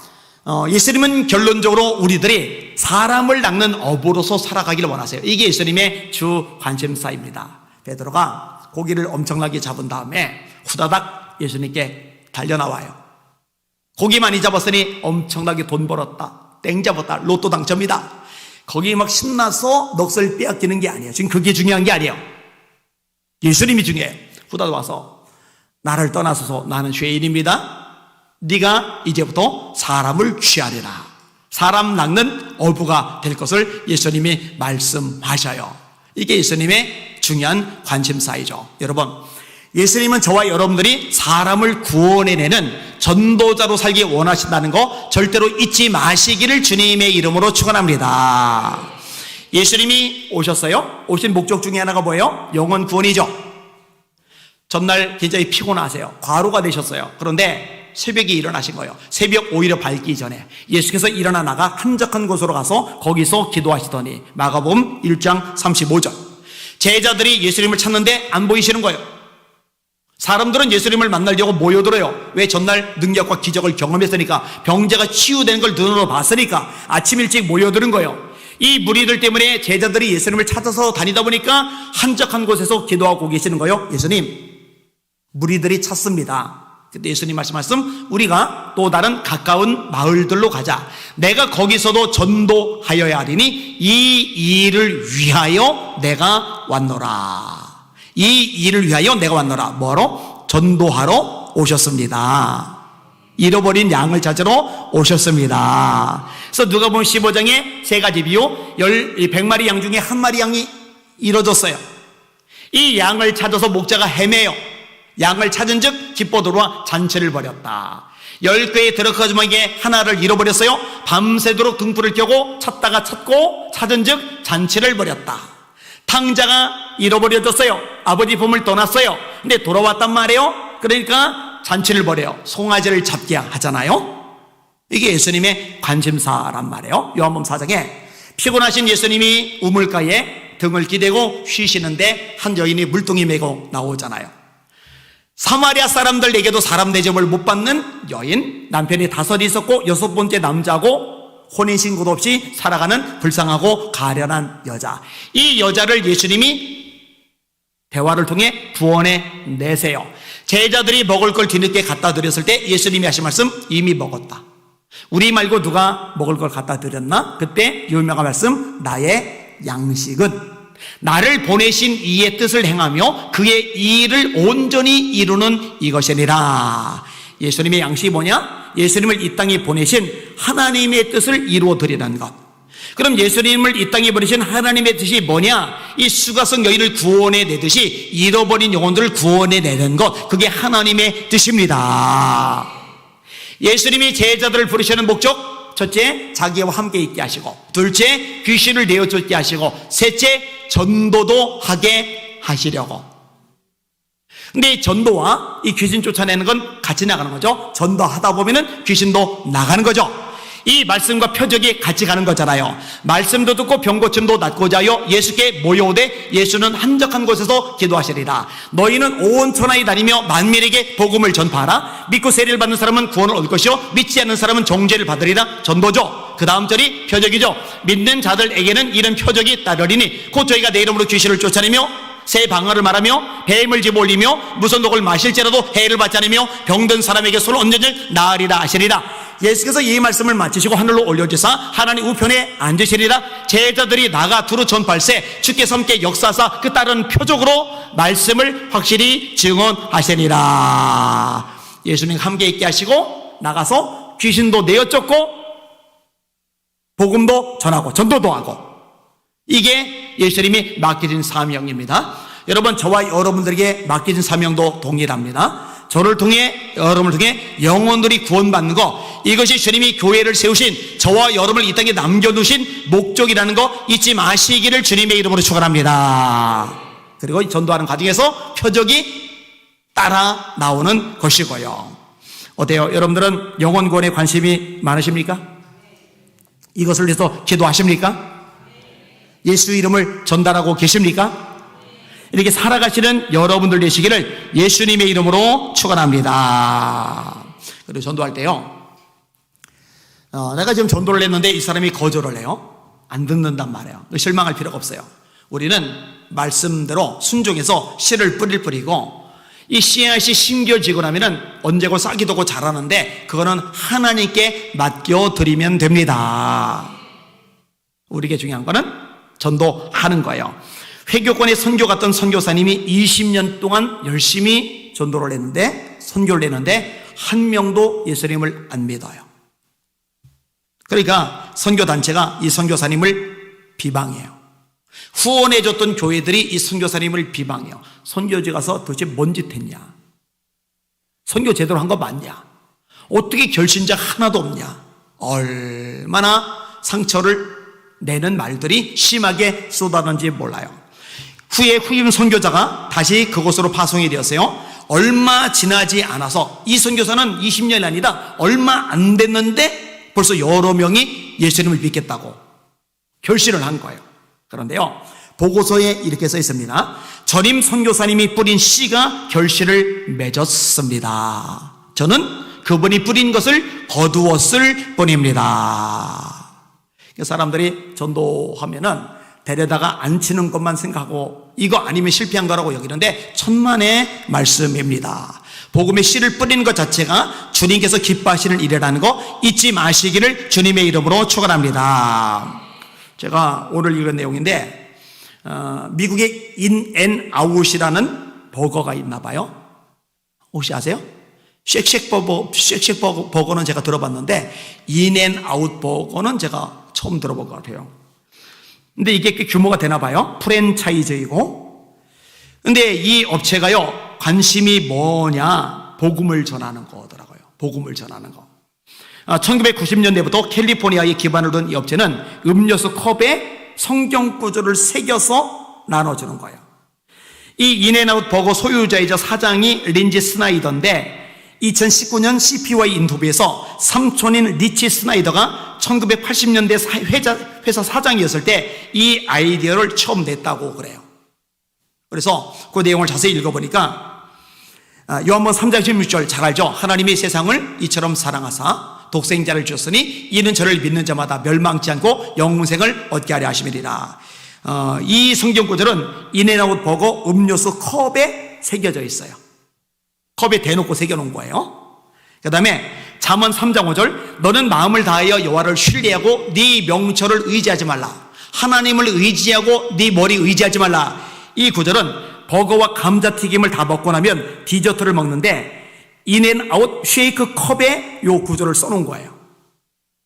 예수님은 결론적으로 우리들이 사람을 낚는 어부로서 살아가기를 원하세요. 이게 예수님의 주 관심사입니다. 베드로가 고기를 엄청나게 잡은 다음에 후다닥 예수님께 달려나와요. 고기 많이 잡았으니 엄청나게 돈 벌었다, 땡 잡았다, 로또 당첨이다. 거기 막 신나서 넋을 빼앗기는 게 아니에요. 지금 그게 중요한 게 아니에요. 예수님이 중요해요. 후다닥 와서 나를 떠나소서 나는 죄인입니다. 네가 이제부터 사람을 취하리라. 사람 낚는 어부가 될 것을 예수님이 말씀하셔요. 이게 예수님의 중요한 관심사이죠. 여러분, 예수님은 저와 여러분들이 사람을 구원해내는 전도자로 살기 원하신다는 거 절대로 잊지 마시기를 주님의 이름으로 축원합니다. 예수님이 오셨어요. 오신 목적 중에 하나가 뭐예요? 영혼 구원이죠. 전날 굉장히 피곤하세요. 과로가 되셨어요. 그런데 새벽에 일어나신 거예요. 새벽 오히려 밝기 전에 예수께서 일어나 나가 한적한 곳으로 가서 거기서 기도하시더니 마가복음 1장 35절 제자들이 예수님을 찾는데 안 보이시는 거예요. 사람들은 예수님을 만나려고 모여들어요. 왜? 전날 능력과 기적을 경험했으니까, 병자가 치유된 걸 눈으로 봤으니까 아침 일찍 모여드는 거예요. 이 무리들 때문에 제자들이 예수님을 찾아서 다니다 보니까 한적한 곳에서 기도하고 계시는 거예요. 예수님, 무리들이 찾습니다. 그때 예수님 말씀 우리가 또 다른 가까운 마을들로 가자. 내가 거기서도 전도하여야 하리니 이 일을 위하여 내가 왔노라. 이 일을 위하여 내가 왔노라. 뭐로? 전도하러 오셨습니다. 잃어버린 양을 찾으러 오셨습니다. 그래서 누가복음 15장에 세 가지 비유, 100마리 양 중에 한 마리 양이 잃어졌어요. 이 양을 찾아서 목자가 헤매요. 양을 찾은 즉 기뻐 들어와 잔치를 벌였다. 10개의 들어가 주머니에 하나를 잃어버렸어요. 밤새도록 등불을 켜고 찾다가 찾고 찾은 즉 잔치를 벌였다. 탕자가 잃어버려졌어요. 아버지 품을 떠났어요. 근데 돌아왔단 말이에요. 그러니까 잔치를 벌여요. 송아지를 잡게 하잖아요. 이게 예수님의 관심사란 말이에요. 요한복음 4장에 피곤하신 예수님이 우물가에 등을 기대고 쉬시는데 한 여인이 물동이 메고 나오잖아요. 사마리아 사람들에게도 사람 대접을 못 받는 여인, 남편이 5 있었고 6번째 남자고 혼인신고도 없이 살아가는 불쌍하고 가련한 여자. 이 여자를 예수님이 대화를 통해 구원해 내세요. 제자들이 먹을 걸 뒤늦게 갖다 드렸을 때 예수님이 하신 말씀, 이미 먹었다. 우리 말고 누가 먹을 걸 갖다 드렸나? 그때 유명한 말씀, 나의 양식은 나를 보내신 이의 뜻을 행하며 그의 일을 온전히 이루는 이것이니라. 예수님의 양식이 뭐냐? 예수님을 이 땅에 보내신 하나님의 뜻을 이루어 드리는 것. 그럼 예수님을 이 땅에 보내신 하나님의 뜻이 뭐냐? 이 수가성 여인을 구원해 내듯이 잃어버린 영혼들을 구원해 내는 것, 그게 하나님의 뜻입니다. 예수님이 제자들을 부르시는 목적, 첫째, 자기와 함께 있게 하시고, 둘째, 귀신을 내어쫓게 하시고, 셋째, 전도도 하게 하시려고. 근데 이 전도와 이 귀신 쫓아내는 건 같이 나가는 거죠. 전도하다 보면은 귀신도 나가는 거죠. 이 말씀과 표적이 같이 가는 거잖아요. 말씀도 듣고 병 고침도 낫고자 하여 예수께 모여오되 예수는 한적한 곳에서 기도하시리라. 너희는 온 천하에 다니며 만민에게 복음을 전파하라. 믿고 세례를 받는 사람은 구원을 얻을 것이요 믿지 않는 사람은 정죄를 받으리라. 전도죠. 그 다음 절이 표적이죠. 믿는 자들에게는 이런 표적이 따르리니 곧 저희가 내 이름으로 귀신을 쫓아내며 새 방언을 말하며 뱀을 집어올리며 무슨 독을 마실지라도 해를 받지 않으며 병든 사람에게 손을 얹은즉 나으리라 하시리라. 예수께서 이 말씀을 마치시고 하늘로 올려주사 하나님 우편에 앉으시리라. 제자들이 나가 두루 전파할세 주께서 함께 역사하사 그 따른 표적으로 말씀을 확실히 증언하시리라. 예수님 함께 있게 하시고 나가서 귀신도 내어 쫓고 복음도 전하고 전도도 하고, 이게 예수님이 맡겨진 사명입니다. 여러분, 저와 여러분들에게 맡겨진 사명도 동일합니다. 저를 통해 여러분을 통해 영혼들이 구원받는 거, 이것이 주님이 교회를 세우신 저와 여러분을 이 땅에 남겨두신 목적이라는 거 잊지 마시기를 주님의 이름으로 축원합니다. 그리고 전도하는 과정에서 표적이 따라 나오는 것이고요. 어때요? 여러분들은 영혼 구원에 관심이 많으십니까? 이것을 위해서 기도하십니까? 예수 이름을 전달하고 계십니까? 이렇게 살아가시는 여러분들 되시기를 예수님의 이름으로 축원합니다. 그리고 전도할 때요, 내가 지금 전도를 했는데 이 사람이 거절을 해요. 안 듣는단 말이에요. 실망할 필요가 없어요. 우리는 말씀대로 순종해서 씨를 뿌리고, 이 씨앗이 심겨지고 나면은 언제고 싹이 돋고 자라는데 그거는 하나님께 맡겨드리면 됩니다. 우리에게 중요한 거는 전도하는 거예요. 회교권에 선교 갔던 선교사님이 20년 동안 열심히 전도를 했는데, 선교를 했는데 한 명도 예수님을 안 믿어요. 그러니까 선교단체가 이 선교사님을 비방해요. 후원해줬던 교회들이 이 선교사님을 비방해요. 선교지 가서 도대체 뭔 짓 했냐? 선교 제대로 한 거 맞냐? 어떻게 결신자 하나도 없냐? 얼마나 상처를 내는 말들이 심하게 쏟아졌는지 몰라요. 후에 후임 선교자가 다시 그곳으로 파송이 되었어요. 얼마 지나지 않아서 이 선교사는 20년이 아니라 얼마 안 됐는데 벌써 여러 명이 예수님을 믿겠다고 결심을 한 거예요. 그런데요, 보고서에 이렇게 써 있습니다. 전임 선교사님이 뿌린 씨가 결실을 맺었습니다. 저는 그분이 뿌린 것을 거두었을 뿐입니다. 사람들이 전도하면은 데려다가 앉히는 것만 생각하고 이거 아니면 실패한 거라고 여기는데 천만의 말씀입니다. 복음의 씨를 뿌리는 것 자체가 주님께서 기뻐하시는 일이라는 거 잊지 마시기를 주님의 이름으로 축원합니다. 제가 오늘 읽은 내용인데, 미국의 인앤아웃이라는 버거가 있나 봐요. 혹시 아세요? 쉑쉑 버거는 제가 들어봤는데 인앤아웃 버거는 제가 처음 들어본 것 같아요. 근데 이게 꽤 규모가 되나 봐요. 프랜차이즈이고. 근데 이 업체가요, 관심이 뭐냐? 복음을 전하는 거더라고요. 복음을 전하는 거. 1990년대부터 캘리포니아에 기반을 둔 이 업체는 음료수 컵에 성경 구절을 새겨서 나눠주는 거예요. 이 인앤아웃 버거 소유자이자 사장이 린지 스나이더인데 2019년 CPY 인터뷰에서 삼촌인 리치 스나이더가 1980년대 회사 사장이었을 때 이 아이디어를 처음 냈다고 그래요. 그래서 그 내용을 자세히 읽어보니까 요한복음 3장 16절 잘 알죠? 하나님이 세상을 이처럼 사랑하사 독생자를 주셨으니 이는 저를 믿는 자마다 멸망치 않고 영생을 얻게 하려 하심이리라. 이 성경 구절은 인앤아웃 버거 음료수 컵에 새겨져 있어요. 컵에 대놓고 새겨놓은 거예요. 그 다음에 잠언 3장 5절 너는 마음을 다하여 여호와를 신뢰하고 네 명철을 의지하지 말라. 하나님을 의지하고 네 머리 의지하지 말라. 이 구절은 버거와 감자튀김을 다 먹고 나면 디저트를 먹는데 인앤아웃 쉐이크 컵에 이 구절을 써놓은 거예요.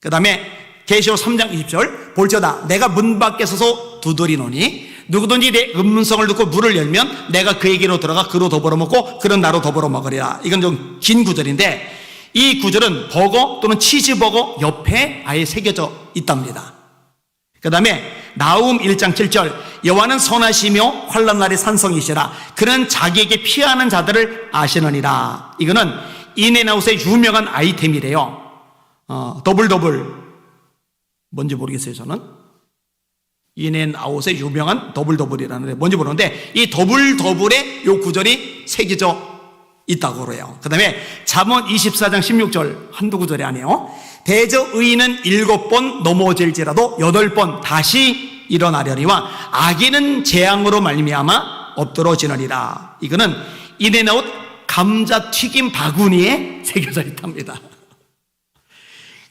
그 다음에 계시록 3장 20절 볼지어다 내가 문 밖에 서서 두드리노니 누구든지 내 음성을 듣고 문을 열면 내가 그에게로 들어가 그로 더불어 먹고 그는 나로 더불어 먹으리라. 이건 좀 긴 구절인데 이 구절은 버거 또는 치즈버거 옆에 아예 새겨져 있답니다. 그 다음에 나훔 1장 7절, 여호와는 선하시며 환난 날의 산성이시라. 그는 자기에게 피하는 자들을 아시느니라. 이거는 인앤아웃의 유명한 아이템이래요. 더블 뭔지 모르겠어요. 저는 인앤아웃의 유명한 더블이라는데 뭔지 모르는데, 이 더블의 요 구절이 새겨져 있다고 그래요. 그 다음에 잠언 24장 16절 한두 구절이 아니에요. 대저 의인은 7번 넘어질지라도 8번 다시 일어나려니와 악인은 재앙으로 말미암아 엎드러지느니라. 이거는 인앤아웃 감자튀김 바구니에 새겨져 있답니다.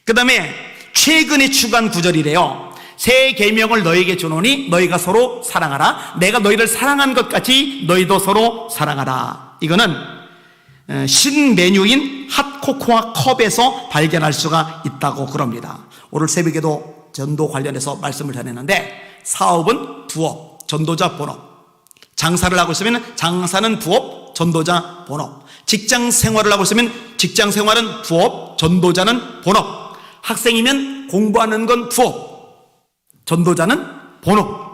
그 다음에 최근에 추가한 구절이래요. 새 계명을 너에게 주노니 너희가 서로 사랑하라. 내가 너희를 사랑한 것 같이 너희도 서로 사랑하라. 이거는 신메뉴인 핫코코아 컵에서 발견할 수가 있다고 그럽니다. 오늘 새벽에도 전도 관련해서 말씀을 전했는데, 사업은 부업, 전도자 본업. 장사를 하고 있으면 장사는 부업, 전도자 본업. 직장 생활을 하고 있으면 직장 생활은 부업, 전도자는 본업. 학생이면 공부하는 건 부업, 전도자는 본업.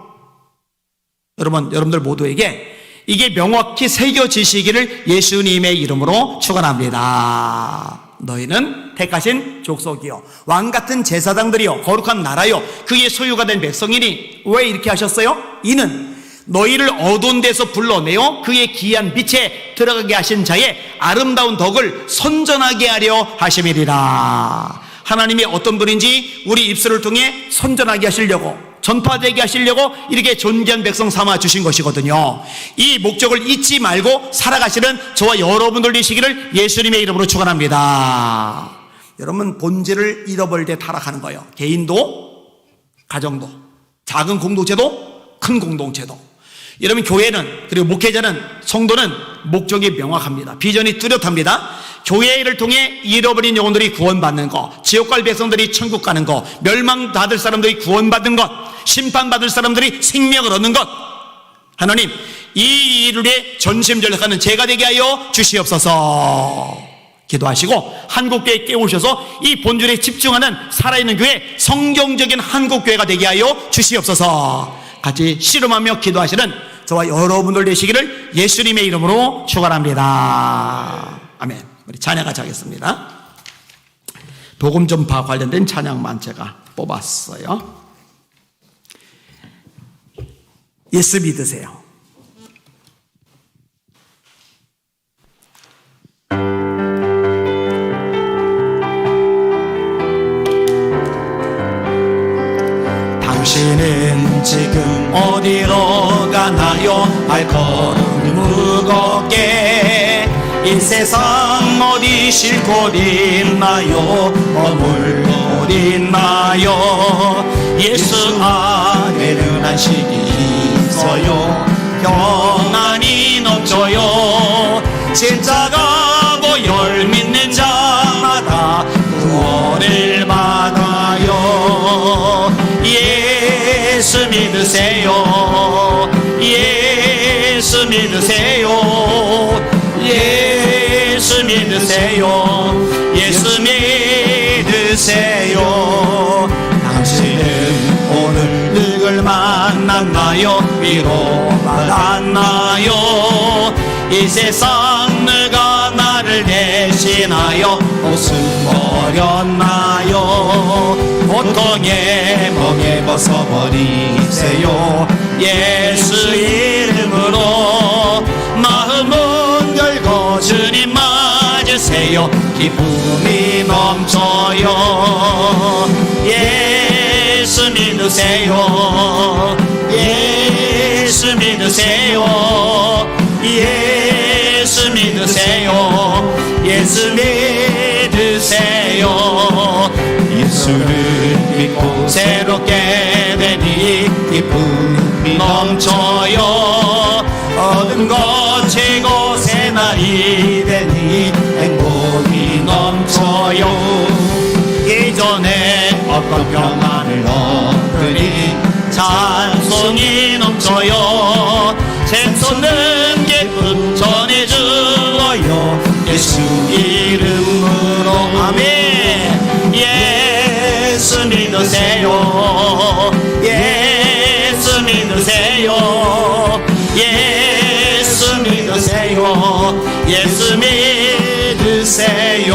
여러분들 모두에게 이게 명확히 새겨지시기를 예수님의 이름으로 축원합니다. 너희는 택하신 족속이요 왕같은 제사장들이요 거룩한 나라요 그의 소유가 된 백성이니. 왜 이렇게 하셨어요? 이는 너희를 어두운 데서 불러내어 그의 귀한 빛에 들어가게 하신 자의 아름다운 덕을 선전하게 하려 하심이리라. 하나님이 어떤 분인지 우리 입술을 통해 선전하게 하시려고, 전파되게 하시려고 이렇게 존귀한 백성 삼아 주신 것이거든요. 이 목적을 잊지 말고 살아가시는 저와 여러분들 되시기를 예수님의 이름으로 축원합니다. 여러분, 본질을 잃어버릴 때 타락하는 거예요. 개인도, 가정도, 작은 공동체도, 큰 공동체도. 여러분, 교회는, 그리고 목회자는, 성도는 목적이 명확합니다. 비전이 뚜렷합니다. 교회를 통해 잃어버린 영혼들이 구원받는 것, 지옥 갈 백성들이 천국 가는 것, 멸망받을 사람들이 구원받는 것, 심판받을 사람들이 생명을 얻는 것. 하나님, 이 일을 위해 전심전력하는 제가 되게 하여 주시옵소서. 기도하시고 한국교회 깨우셔서 이 본질에 집중하는 살아있는 교회, 성경적인 한국교회가 되게 하여 주시옵소서. 같이 씨름하며 기도하시는 저와 여러분들 되시기를 예수님의 이름으로 축원합니다. 아멘. 우리 찬양같이 하겠습니다. 복음 전파 관련된 찬양만 제가 뽑았어요. 예수 믿으세요. 당신은 지금 어디로 가나요? 발걸음이 무겁게. 이 세상 어디 쉴 곳 있나요? 머물 곳 있나요? 예수 안에는 안식이 있어요. 평안이 넘쳐요. 십자가 보혈 믿는 자마다 구원을 받아요. 예수 믿으세요. 예수 믿으세요. 예수 믿으세요. 예수 믿으세요. 당신은 오늘 누굴 만났나요? 위로받았나요? 이 세상 누가 나를 대신하여 목숨 버렸나요? 고통의 멍에 벗어버리세요. 예수 이름으로 마음은 열고 주님 맞으세요. 기쁨이 넘쳐요. 예수 믿으세요. 예수 믿으세요. 예수 믿으세요. 예수 믿으세요. 예수를 믿고 새롭게 되니 기쁨이 넘쳐요. 얻은 것 최고 새 날이 되니 행복이 넘쳐요. 이전에 어떤 평안을 얻으니 찬송이 넘쳐요. 샘솟는 기쁨 전해주어요. 예수 이름으로 아멘. 예수 믿으세요. 믿으세요. 예수 믿으세요. 예수 믿으세요.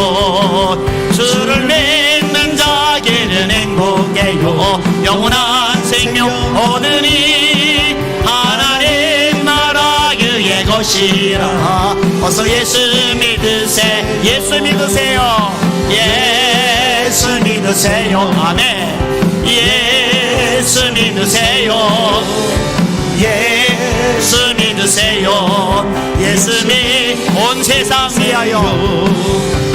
주를 믿는 자에게는 행복해요. 영원한 생명 얻으니 하나님 나라 그의 것이라. 어서 예수 믿으세요. 예수 믿으세요. 예수 믿으세요. 아멘. 예수 믿으세요. 예수 믿으세요. 예수 온 세상 위하여,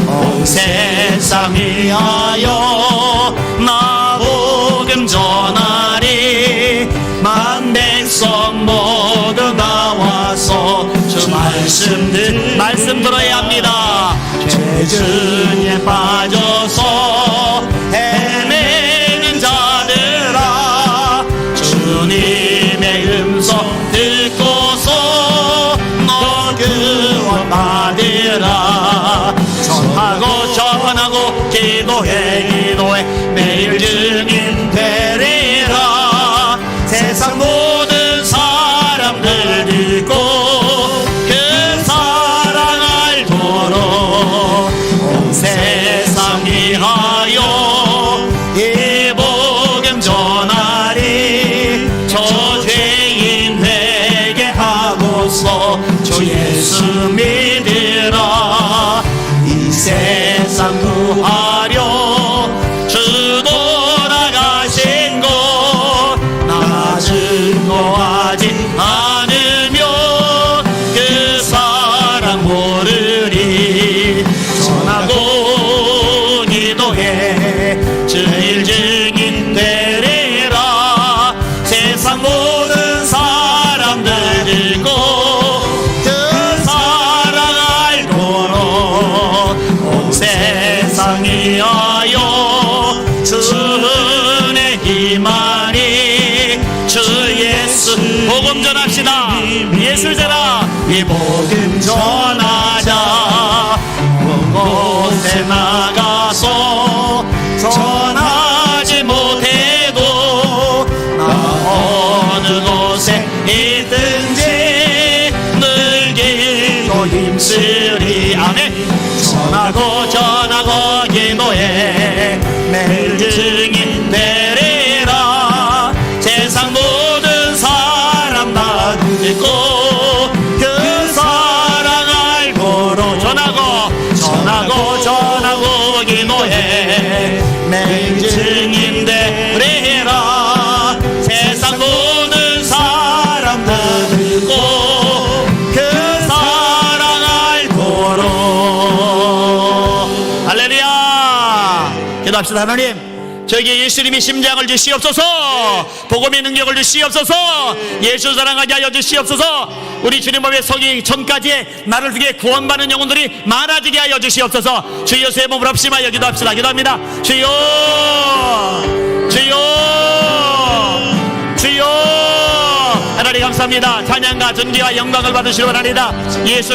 온 세상 위하여 나 복음 전하리. 만백성 모두 나와서 주 말씀 들어야 합니다. 죄중에 빠져서 헤매는 자들아, 주님의 음성 듣고서 너 구원받으라. 전하고 기도해 매일 증인 되리라. 세상 모든 사람들 듣고 그 사랑 알도록 온 세상 위하여 이 복음 전하리. 저 죄인 되게 하고서 주 예수 믿으라. 이 세상 구하려 주 돌아가신 것 나 증거하지 않으면 그 사랑 모르리. 전하고 기도해 주일 증인 되리라. 세상 모든 사람들 듣고 그 사랑 알도록 온 세상 위하여 주 은혜 임하니. 주 예수 복음 전합시다. 예수 전하. 이 복음 전하자. 온 곳에 나가서 전하지 못해도 나 어느 곳에 있든지 늘 기도 힘쓰리. 아멘. 전하고 기도해 매일 증인 되리라. 세상 모든 사람 다 듣고 그 사랑 알고로 전하고 기도해 매일 증인 되리라. 세상 모든 사람 다 듣고 그 사랑 알고로. 할렐루야. 기도합시다. 하나님, 저에게 예수님이 심장을 주시옵소서. 복음의 능력을 주시옵소서. 예수 사랑하게 하여 주시옵소서. 우리 주님 앞에 서기 전까지의 나를 위해 구원받는 영혼들이 많아지게 하여 주시옵소서. 주여 세 몸을 합심하여 기도합시다. 기도합니다. 주여, 주여, 주여. 하나님 감사합니다. 찬양과 존귀와 영광을 받으시기 바랍니다. 예수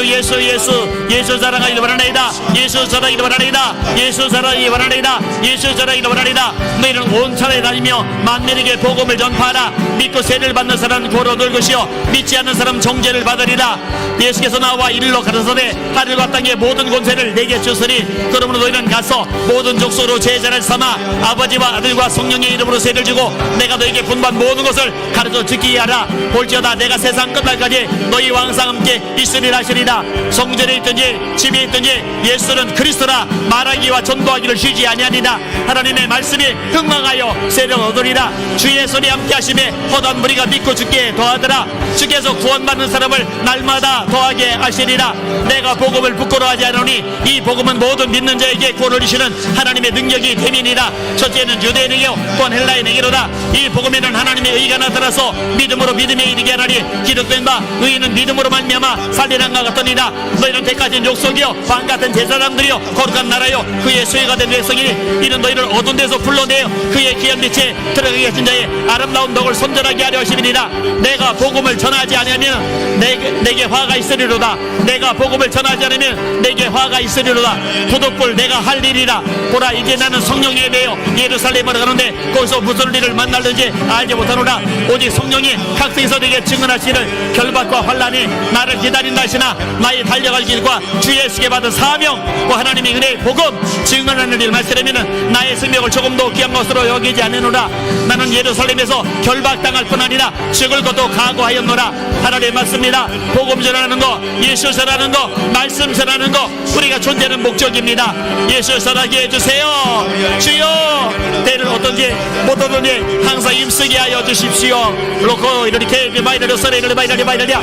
사랑하기를 바랍니다. 예수 사랑하기를 바랍니다. 예수 사랑하기를 바랍니다. 예수 사랑하기를 바랍니다. 너희는 온 천하에 다니며 만민에게 복음을 전파하라. 믿고 세를 받는 사람은 고로 늘 것이요 믿지 않는 사람은 정죄를 받으리라. 예수께서 나와 이리로 가라사대 하늘과 땅의 모든 권세를 내게 주시니 그러므로 너희는 가서 모든 족속으로 제자를 삼아 아버지와 아들과 성령의 이름으로 세를 주고 내가 너희에게 분반 모든 것을 가르쳐 듣게 하라. 볼지어다 내가 세상 끝날까지 너희와 항상 함께 있으리라 하시리라. 성전에 있든지 집에 있든지 예수는 그리스도라 말하기와 전도하기를 쉬지 아니하니라. 하나님의 말씀이 흥망하여 세력 얻으리라. 주의 손이 함께 하심에 허다한 무리가 믿고 죽게 더하더라. 주께서 구원받는 사람을 날마다 더하게 하시리라. 내가 복음을 부끄러워하지 않으니 이 복음은 모든 믿는 자에게 구원을 주시는 하나님의 능력이 됨이니라. 첫째는 유대인에게요 또한 헬라인에게로다. 이 복음에는 하나님의 의가 나타나서 믿음으로 믿음에 이르게 하나니 기록된 바 의인은 믿음으로 말미암아 살리란가 같더니라. 너희는 대가진 족속이요 왕같은 제사장들이요 거룩한 나라요 그의 소유가 된 백성이니 이는 너희를 어두운 데서 불러내어 그의 귀한 빛에 들어가게 하신 자의 아름다운 덕을 손절하게 하려 하심이니라. 내가 복음을 전하지 않으면 내게 화가 있으리로다. 내가 복음을 전하지 않으면 내게 화가 있으리로다. 부득불 내가 할 일이라. 보라 이제 나는 성령에 대하여 예루살렘으로 가는데 거기서 무슨 일을 만날는지 알지 못하노라. 오직 성령이 각성에서 너에게 증언하시기를 결박과 환난이 나를 기다린다 하시나 나의 달려갈 길과 주 예수께 받은 사명과 하나님의 은혜의 복음 증언하는 일 말씀이면 나의 생명을 조금도 귀한 것으로 여기지 않으노라. 나는 예루살렘에서 결박당할 뿐 아니라 죽을 것도 각오하였노라. 하나님의 말씀입니다. 복음 전하는 거, 예수 전하는 거, 말씀 전하는 거 우리가 존재하는 목적입니다. 예수 전하게 해주세요. 주여, 때를 어떤지 못하든지 항상 힘쓰게 하여 주십시오. 로코 이렇게 비마이르 서레이르 바이라리 바이라리야.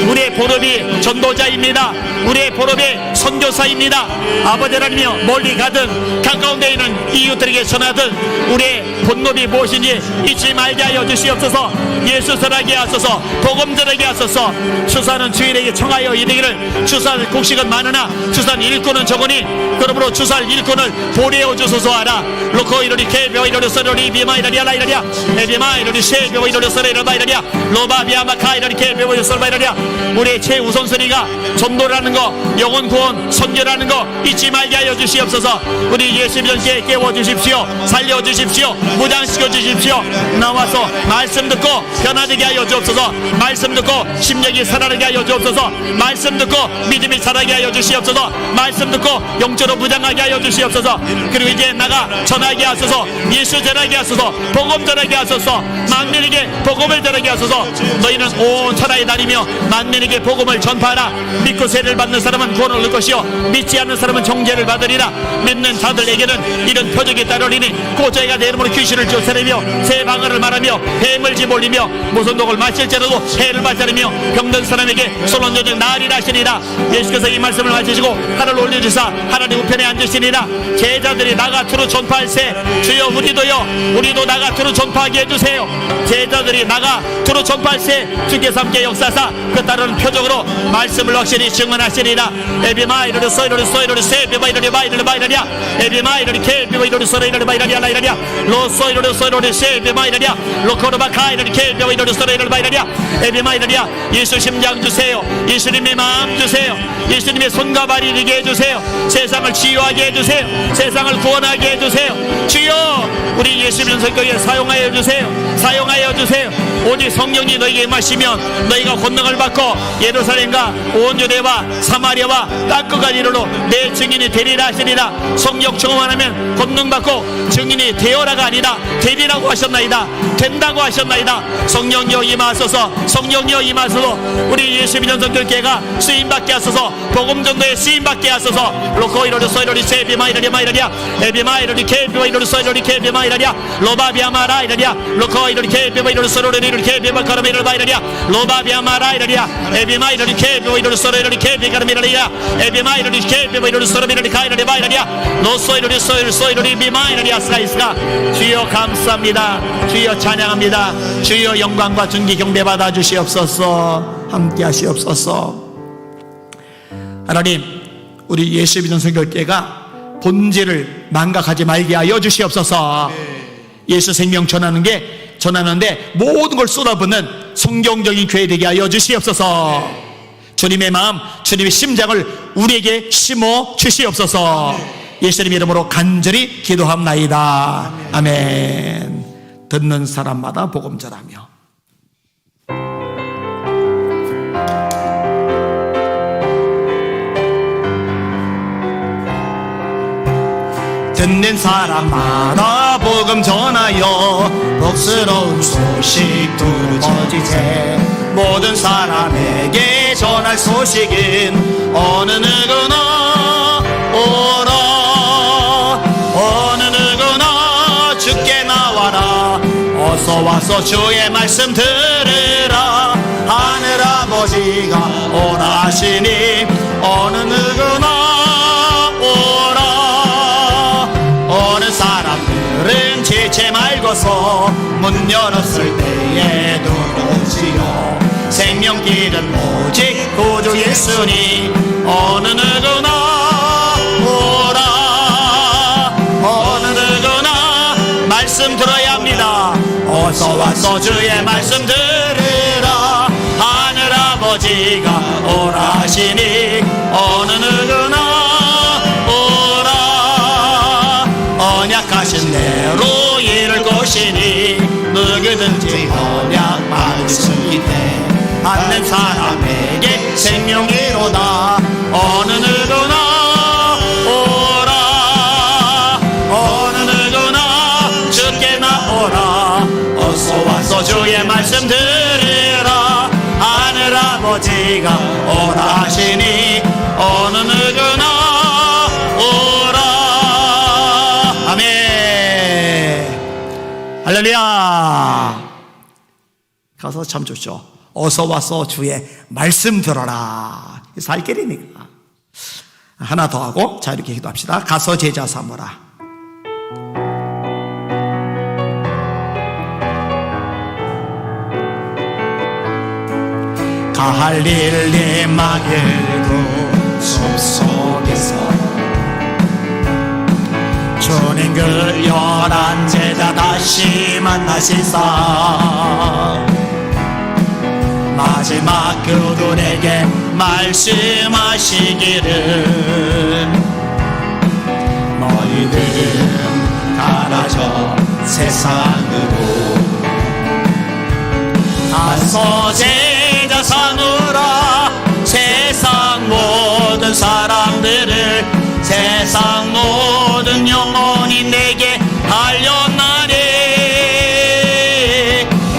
우리의 본업이 전도자입니다. 우리의 본업이 선교사입니다. 아버지 하나님이여, 멀리 가든 가까운 데 있는 이웃들에게 전하든 우리의 본업이 무엇인지 잊지 말게 하여 주시옵소서. 예수 전하게 하소서. 복음 전하게 하소서. 추수하는 주일에게 청하여 이르기를 추수할 곡식은 많으나 추수한 일꾼은 적으니 그러므로 추수할 일꾼을 보내어 주소서 하라. 로코 이러리 케베오 이러리 서러리 비마이라리아 라이라리아 에비마 이러리 쉐베오 이러리 서레이르 바이라리아 로바비아마카 이러리 케베오 이러리 바이라리아. 우리의 최우선순위가 전도라는 거, 영혼 구원, 선교라는 거 잊지 말게 하여 주시옵소서. 우리 예수 믿음께 깨워주십시오. 살려주십시오. 무장시켜 주십시오. 나와서 말씀 듣고 변화되게 하여 주옵소서. 말씀 듣고 심령이 살아나게 하여 주옵소서. 말씀 듣고 믿음이 살아나게 하여 주시옵소서. 말씀 듣고 영적으로 무장하게 하여 주시옵소서. 그리고 이제 나가 전하게 하소서. 예수 전하게 하소서. 복음 전하게 하소서. 만민에게 복음을 전하게 하소서. 너희는 온 천하에 다니며 만민에게 복음을 전파하라. 믿고 세례를 받는 사람은 구원을 얻을 것이요 믿지 않는 사람은 정죄를 받으리라. 믿는 자들에게는 이런 표적이 따르리니 곧 저희가 내 이름으로 귀신을 쫓아내며 새 방언을 말하며 뱀을 집어올리며 무슨 독을 마실지라도 해를 받자르며 병든 사람에게 손은 요정 나으리라 하시니라. 예수께서 이 말씀을 마치시고 하늘 올려주사 하나님 우편에 앉으시니라. 제자들이 나가 두루 전파할세. 주여, 우리도 나가 두루 전파하게 해주세요. 제자들이 나가 두루 전파할세. 주께서 함께 역사사 그 따르는 표적으로 말씀을 확실히 증언하시리라. 에비마 이르르 소이르르 소이르르 세비마 이르르 바이르르 바이라리아 에비마 이르르 케비마 이르르 소이르르 바이라리아 라이라리아 로 소이르르 소이르르 세비마 이르리아 로코르바카 이르르 케비마 이르르 소이르르 바이라리아 에비마 이르리아. 예수 심장 주세요. 예수님의 마음 주세요. 예수님의 손과 발이 되게 해주세요. 세상을 치유하게 해주세요. 세상을 구원하게 해주세요. 주여, 우리 예수 믿는 성경에 사용하여 주세요. 사용하여 주세요. 오직 성령이 너에게 임하시면 너희가 권능을 받고 예루살렘과 온 유대와 사마리아와 땅끝까지 이르러 내 증인이 되리라 하시니라. 성령 충만하면 권능 받고 증인이 되어라가 아니라 되리라고 하셨나이다. 된다고 하셨나이다. 성령이여 임하소서. 성령이여 임하소서. 우리 예수 믿는 성결교회가 쓰임받게 하소서. 복음 전도에 쓰임받게 하소서. 로코 이러리 소이러리 세비마 이러리 마이러리아 에비마 이러리 케비마 이러리 소이러리 케비마 이러리아 로바비아마라 이러리아 로코 이러리 케비마 이러리 소이러리 이러리 케비마 카라마 이러리 마이러리아 로바비아마라 이러리아 에비마 이러리 케비마 이러리 소이러리 케비 카라마 이러리아 에비마 이러리 케비마 이러리 소이러리 이러리 카이러리 마이러리아 노소 이러리 소이러리 비마 이러리아 스라이스가. 주여 감사합니다. 주여 찬양합니다. 주여 영광과 존귀 경배 받아 주시옵소서. 함께 하시옵소서. 하나님, 우리 예수 믿는 성결교회가 본질을 망각하지 말게 하여 주시옵소서. 예수 생명 전하는데 모든 걸 쏟아붓는 성경적인 교회 되게 하여 주시옵소서. 주님의 마음, 주님의 심장을 우리에게 심어 주시옵소서. 예수님 이름으로 간절히 기도합나이다. 아멘. 듣는 사람마다 복음 전하며 듣는 사람마다 복음 전하여 복스러운 소식 두루지세. 모든 사람에게 전할 소식은 어느 누구나 오라. 어느 누구나 주께 나와라. 어서 와서 주의 말씀 들으라. 하늘 아버지가 오라 하시니 어느 누구나 오라. 어느 사람들은 지체 말고서 문 열었을 때에 들어오지요. 생명길은 오직 구주 예수니 어느 누구나 오라. 어느 누구나 말씀 들어야 합니다. 어서 와서 주의 말씀 들으라. 하늘 아버지가 오라 하시니 어느 누구나 오라. 언약하신 대로 이룰 것이니 누구든지 언약 받을 수 있네. 받는 사람에게 생명이로다. 어느 누구나 오라, 어느 누구나 주께 나오라. 어서 와서 주의 말씀 들으라. 하늘 아버지가 오라 하시니 어느 누구나 오라. 아멘. 할렐루야. 가서 참 좋죠. 어서 와서 주의 말씀 들어라. 살 길이니까. 하나 더 하고 자 이렇게 기도합시다. 가서 제자 삼으라. 갈릴리 마을도 숲속에서 주님 그 11제자 다시 만나시사 마지막 그들에게 말씀하시기를 너희들은 가라져 세상으로 가서 제자 삼으라. 세상 모든 사람들을 세상 모든 영혼이 내게 달려나니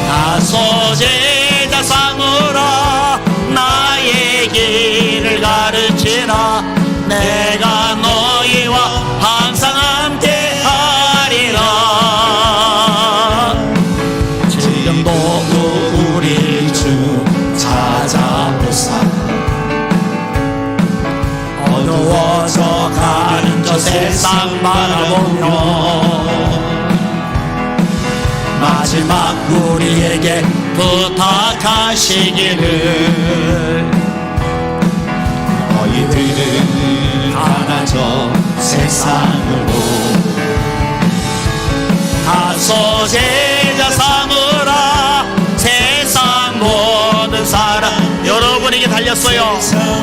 가서 제자 삼으라. 나의 길을 가르치라. 내가 너희와 항상 함께 하리라. 지금도 우리 주 찾아보사 어두워져 가는 저 세상 바라보며 마지막 우리에게 부탁하시기를 너희들은 가라져 세상으로 가서 제자 삼으라. 세상 모든 사람 여러분에게 달렸어요.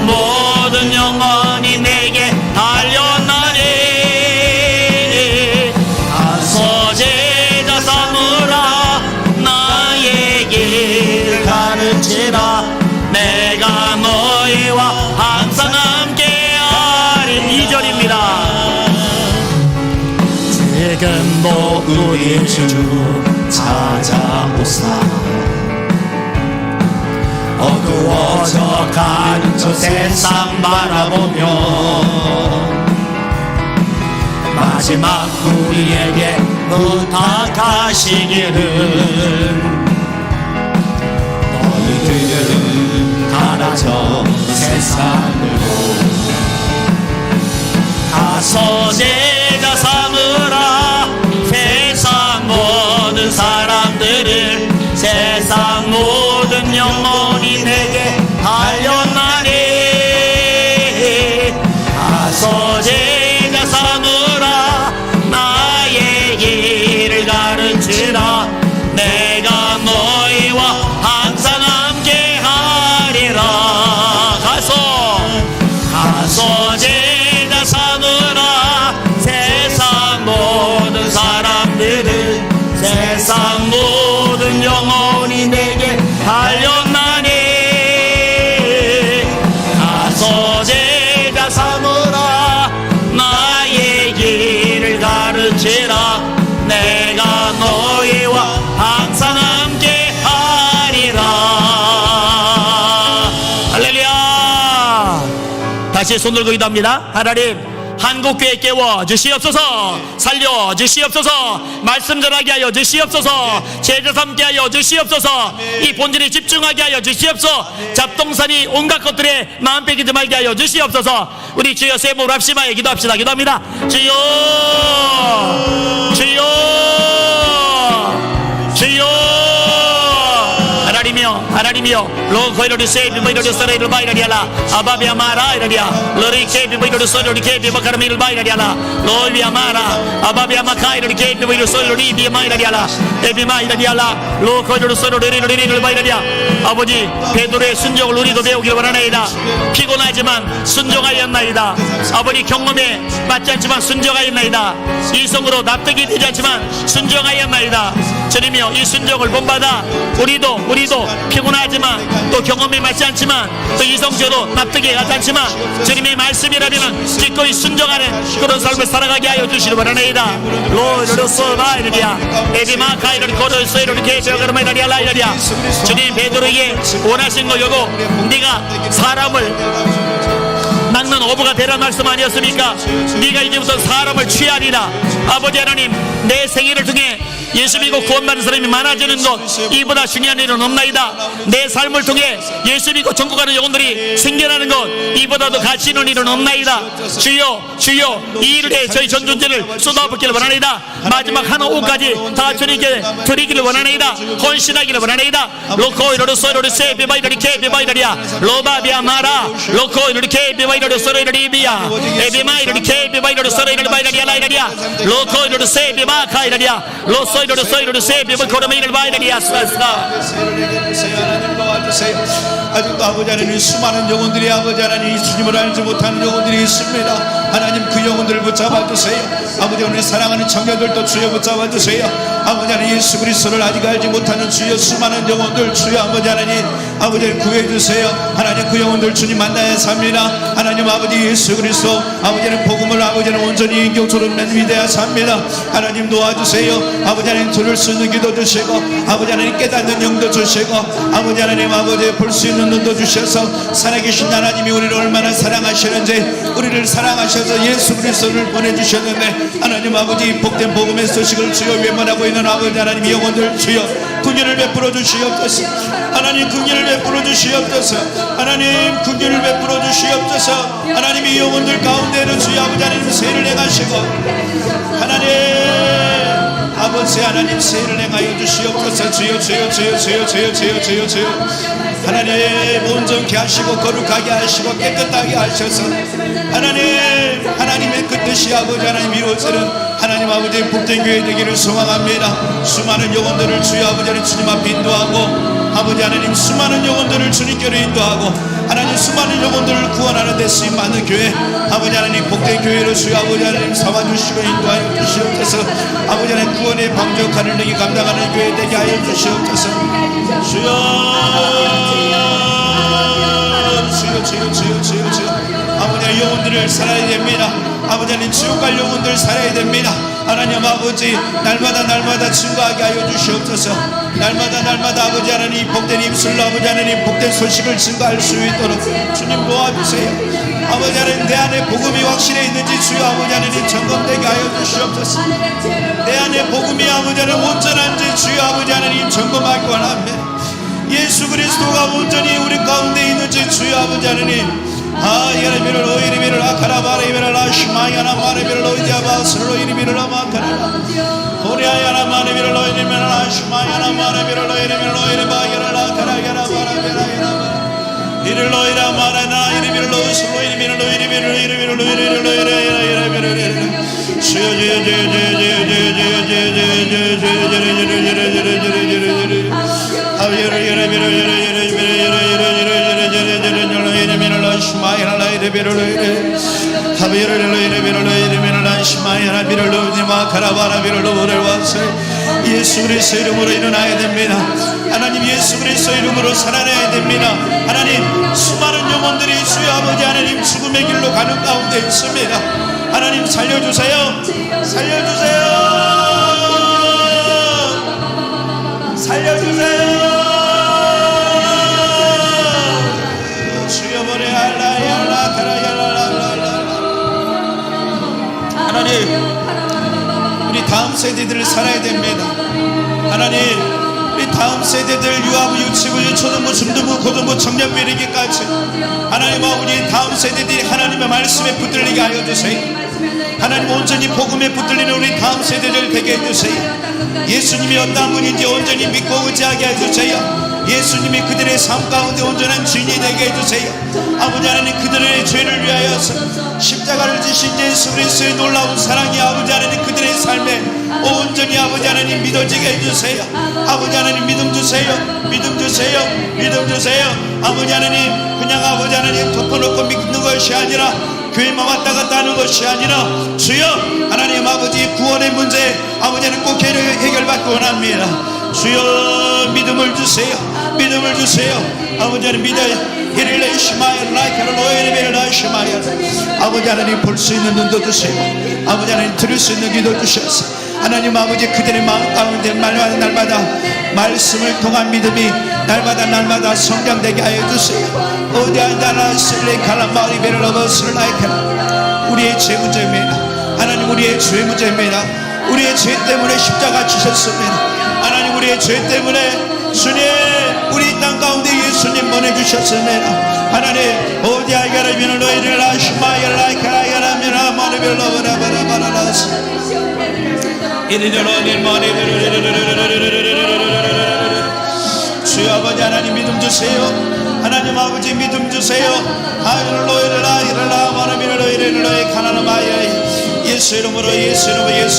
모든 영혼이 내게 달려나니 가서 제자 삼으라. 나의 길을 가르치라. 내가 너희와 항상 함께하리. 2절입니다. 지금도 우리 주 찾아오사 어두워져 가는 저 세상 바라보며 마지막 우리에게 부탁하시기를 너희들은 가라져 세상으로 가서 제자 삼으라. 세상 모든 사람들을 세상 모든 영혼이 내게 달려나니 가서 제자 삼으라. 나의 길을 가르치라. 내가 너희와 항상 함께 하리라. 가서 제자 삼으라. 세상 모든 사람들은 세상 모든 영혼이 내게 달려나니 가서 제자 삼으라. 나의 길을 가르치라. 내가 너희와 항상 함께 하리라. 할렐루야. 다시 손 들고 기도합니다. 하나님 한국교회 깨워 주시옵소서. 살려 주시옵소서. 말씀 전하게 하여 주시옵소서. 제자 삼게 하여 주시옵소서. 이 본질에 집중하게 하여 주시옵소서. 잡동사니 온갖 것들에 마음 빼기지 말게 하여 주시옵소서. 우리 주여 세 몸을 합심하여 기도합시다. 기도합니다. 주여 주여 주여. 하나님이여 로코이로리 세이비 보이로리 소리를 바이라리알라 아바비 아마라 이라리아 로리 케이비 보이로리 소리를 케이비 바카르미를 바이라리알라 로이비 아마라 아바비 아마카이로리 케이비 보이로리 소리를 이비 마이라리알라 에비 마이라리알라 로코이로리 소리를 바이라리아. 아버지 베드로의 순종을 우리도 배우기를 원하나이다. 피곤하지만 순종하였나이다. 아버지 경험에 맞지 않지만 순종하였나이다. 이성으로 납득이 되지 않지만 순종하였나이다. 주님이여 이 순종을 본받아 우리도 피곤하지만 또 경험이 맞지 않지만 또 이성적으로 납득이 가지 않지만 주님의 말씀이라면 기꺼이 순종하는 그런 삶을 살아가게 하여 주시기 바라나이다. 로르소바이리야 에비마카이를 고르소 이렇게 저거르마이리야 라이리야. 주님 베드로에게 원하신 거 요거 네가 사람을 낚는 어부가 되란 말씀 아니었습니까? 네가 이제부터 사람을 취하리라. 아버지 하나님, 내 생애를 통해 예수 믿고 구원받는 사람이 많아지는 것, 이보다 중요한 일은 없나이다. 내 삶을 통해 예수 믿고 전국 가는 영혼들이 생겨나는 것, 이보다도 가치 있는 일은 없나이다. 주여 이 일을 해 저희 전존재를 쏟아붓기를 원하나이다. 마지막 한 오까지 다 주님께 드리기를 원하나이다. 헌신하기를 원하나이다. 로코 이로르소 이로르세 비바이러리케 비바이러리야 로바비아 마라 로코 이로르케 비바이러리 소리리비야 에비마 이로르케 비바이러리 소리리바이러리야 라이러리야 로코 이로르세 비마카 이러리야 로소 이로르소 이로르세 비바코르메이를 바이러리야 스라스라. 아직도 아버지 하나님 수많은 영혼들이 아버지 하나님 주님을 알지 못하는 영혼들이 있습니다. 하나님 그 영혼들을 붙잡아 주세요. 아버지 오늘 사랑하는 청년들도 주여 붙잡아 주세요. 아버지 하나님 예수 그리스도를 아직 알지 못하는 주여 수많은 영혼들 주여 아버지 하나님 아버지를 구해 주세요. 하나님 그 영혼들 주님 만나야 삽니다. 하나님 아버지 예수 그리스도 아버지는 복음을 아버지는 온전히 인격적으로 믿어야 삽니다. 하나님 도와주세요. 아버지 하나님 들을 수 있는 기도 주시고 아버지 하나님 깨닫는 영도 주시고 아버지 하나님 아버지 볼 수 있는 눈도 주셔서 살아계신 하나님이 우리를 얼마나 사랑하시는지 우리를 사랑하셔서 예수 그리스도를 보내주셨는데 하나님 아버지 복된 복음의 소식을 주여 외면하고 있는 아버지 하나님 영혼들 주여 긍휼을 베풀어 주시옵소서. 하나님 긍휼을 베풀어 주시옵소서. 하나님 긍휼을 베풀어 주시옵소서. 하나님 이 영혼들 가운데는 주여 아버지 하나님 세를 행하시고 하나님 아버지 하나님 세를 행하여 주시옵소서. 주여 하나님 온전케 하시고 거룩하게 하시고 깨끗하게 하셔서 하나님의 그 뜻이 아버지 하나님 이루어지는 하나님 아버지 복된 교회 되기를 소망합니다. 수많은 영혼들을 주여 아버지 하나님 주님 앞에 인도하고 아버지 하나님 수많은 영혼들을 주님께로 인도하고 하나님 수많은 영혼들을 구원하는 데 쓰임 많은 교회 아버지 하나님 복된 교회로 주여 아버지 하나님 삼아주시고 인도하여 주시옵소서. 아버지 하나님 구원의 방족하는 능히 감당하는 교회 되게 하여 주시옵소서. 주여 아버지 하나님 영혼들을 살아야 됩니다. 아버지 하나님 지옥 갈 영혼들 살아야 됩니다. 하나님 아버지 날마다 증거하게 하여 주시옵소서. 날마다 아버지 하나님 복된 입술로 아버지 하나님 복된 소식을 증거할 수 있도록 주님 도와주세요. 아버지 하나님 내 안에 복음이 확실해 있는지 주여 아버지 하나님 점검되게 하여 주시옵소서. 내 안에 복음이 아버지 하나님 온전한지 주여 아버지 하나님 점검하기 원합니다. 예수 그리스도가 온전히 우리 가운데 있는지 주여 아버지 하나님 예레미를 오이리미를 아카라바레미를 아시마야나 마레미를 오이디아바스를 오이리미를 아마카라 호리아야나 마레미를 오이리미를 아시마야나 마레미를 오이리미를 오이리바야를 아카라야나 마라베라야나 이를 오이라 마라나 이리미를 오이슬 오이리미를 오이리미를 오이리미를 오이리미를 오이리미를 예수 그리스도 이름으로 일어나야 됩니다. 하나님 예수 그리스도 이름으로 살아내야 됩니다. 하나님 수많은 영혼들이 주여 아버지 하나님 죽음의 길로 가는 가운데 있습니다. 하나님 살려주세요. 주여버려 하나님 우리 다음 세대들을 살아야 됩니다. 하나님 우리 다음 세대들 유아부 유치부 유초등부 중등부 고등부 청년부 이르기까지 하나님 우리 다음 세대들이 하나님의 말씀에 붙들리게 하여 주세요. 하나님 온전히 복음에 붙들리는 우리 다음 세대를 되게 해주세요. 예수님이 어떠한 분인지 온전히 믿고 의지하게 해주세요. 예수님이 그들의 삶 가운데 온전한 주인이 되게 해주세요. 아버지 하나님 그들의 죄를 위하여서 십자가를 지신 예수 그리스도의 놀라운 사랑이 아버지 하나님 그들의 삶에 온전히 아버지 하나님 믿어지게 해주세요. 아버지 하나님 믿음 주세요. 아버지 하나님 그냥 아버지 하나님 덮어놓고 믿는 것이 아니라 교회만 왔다 갔다 하는 것이 아니라 주여 하나님 아버지 구원의 문제 아버지는 꼭 해결받고 원합니다. 주여 믿음을 주세요. 믿음을 주세요. 아버지는 믿어요. 이를 시마야 라이카로 로에르베를 라시마야 아버지 하나님 볼 수 있는 눈도 주세요. 아버지 하나님 들을 수 있는 귀도 주셔서 하나님 아버지 그들의 마음 가운데 날마다 말씀을 통한 믿음이 날마다 성장되게 하여 주세요. 오디안다나 슬레 칼라마리베를 러버스를 라이카라 우리의 죄 문제입니다. 하나님 우리의 죄 문제입니다. 우리의 죄 때문에 십자가 지셨습니다. 하나님 우리의 죄 때문에 주님 우리 땅 가운데 예수님 보내주셨습니다. 하나님 오디아이가라미는 너희를 라시마야 라이카라야라미나 마르벨 러버라바라바라라스 이리저러니 주여 아버지 하나님 믿음 주세요. 하나님 아버지 믿음 주세요. 예수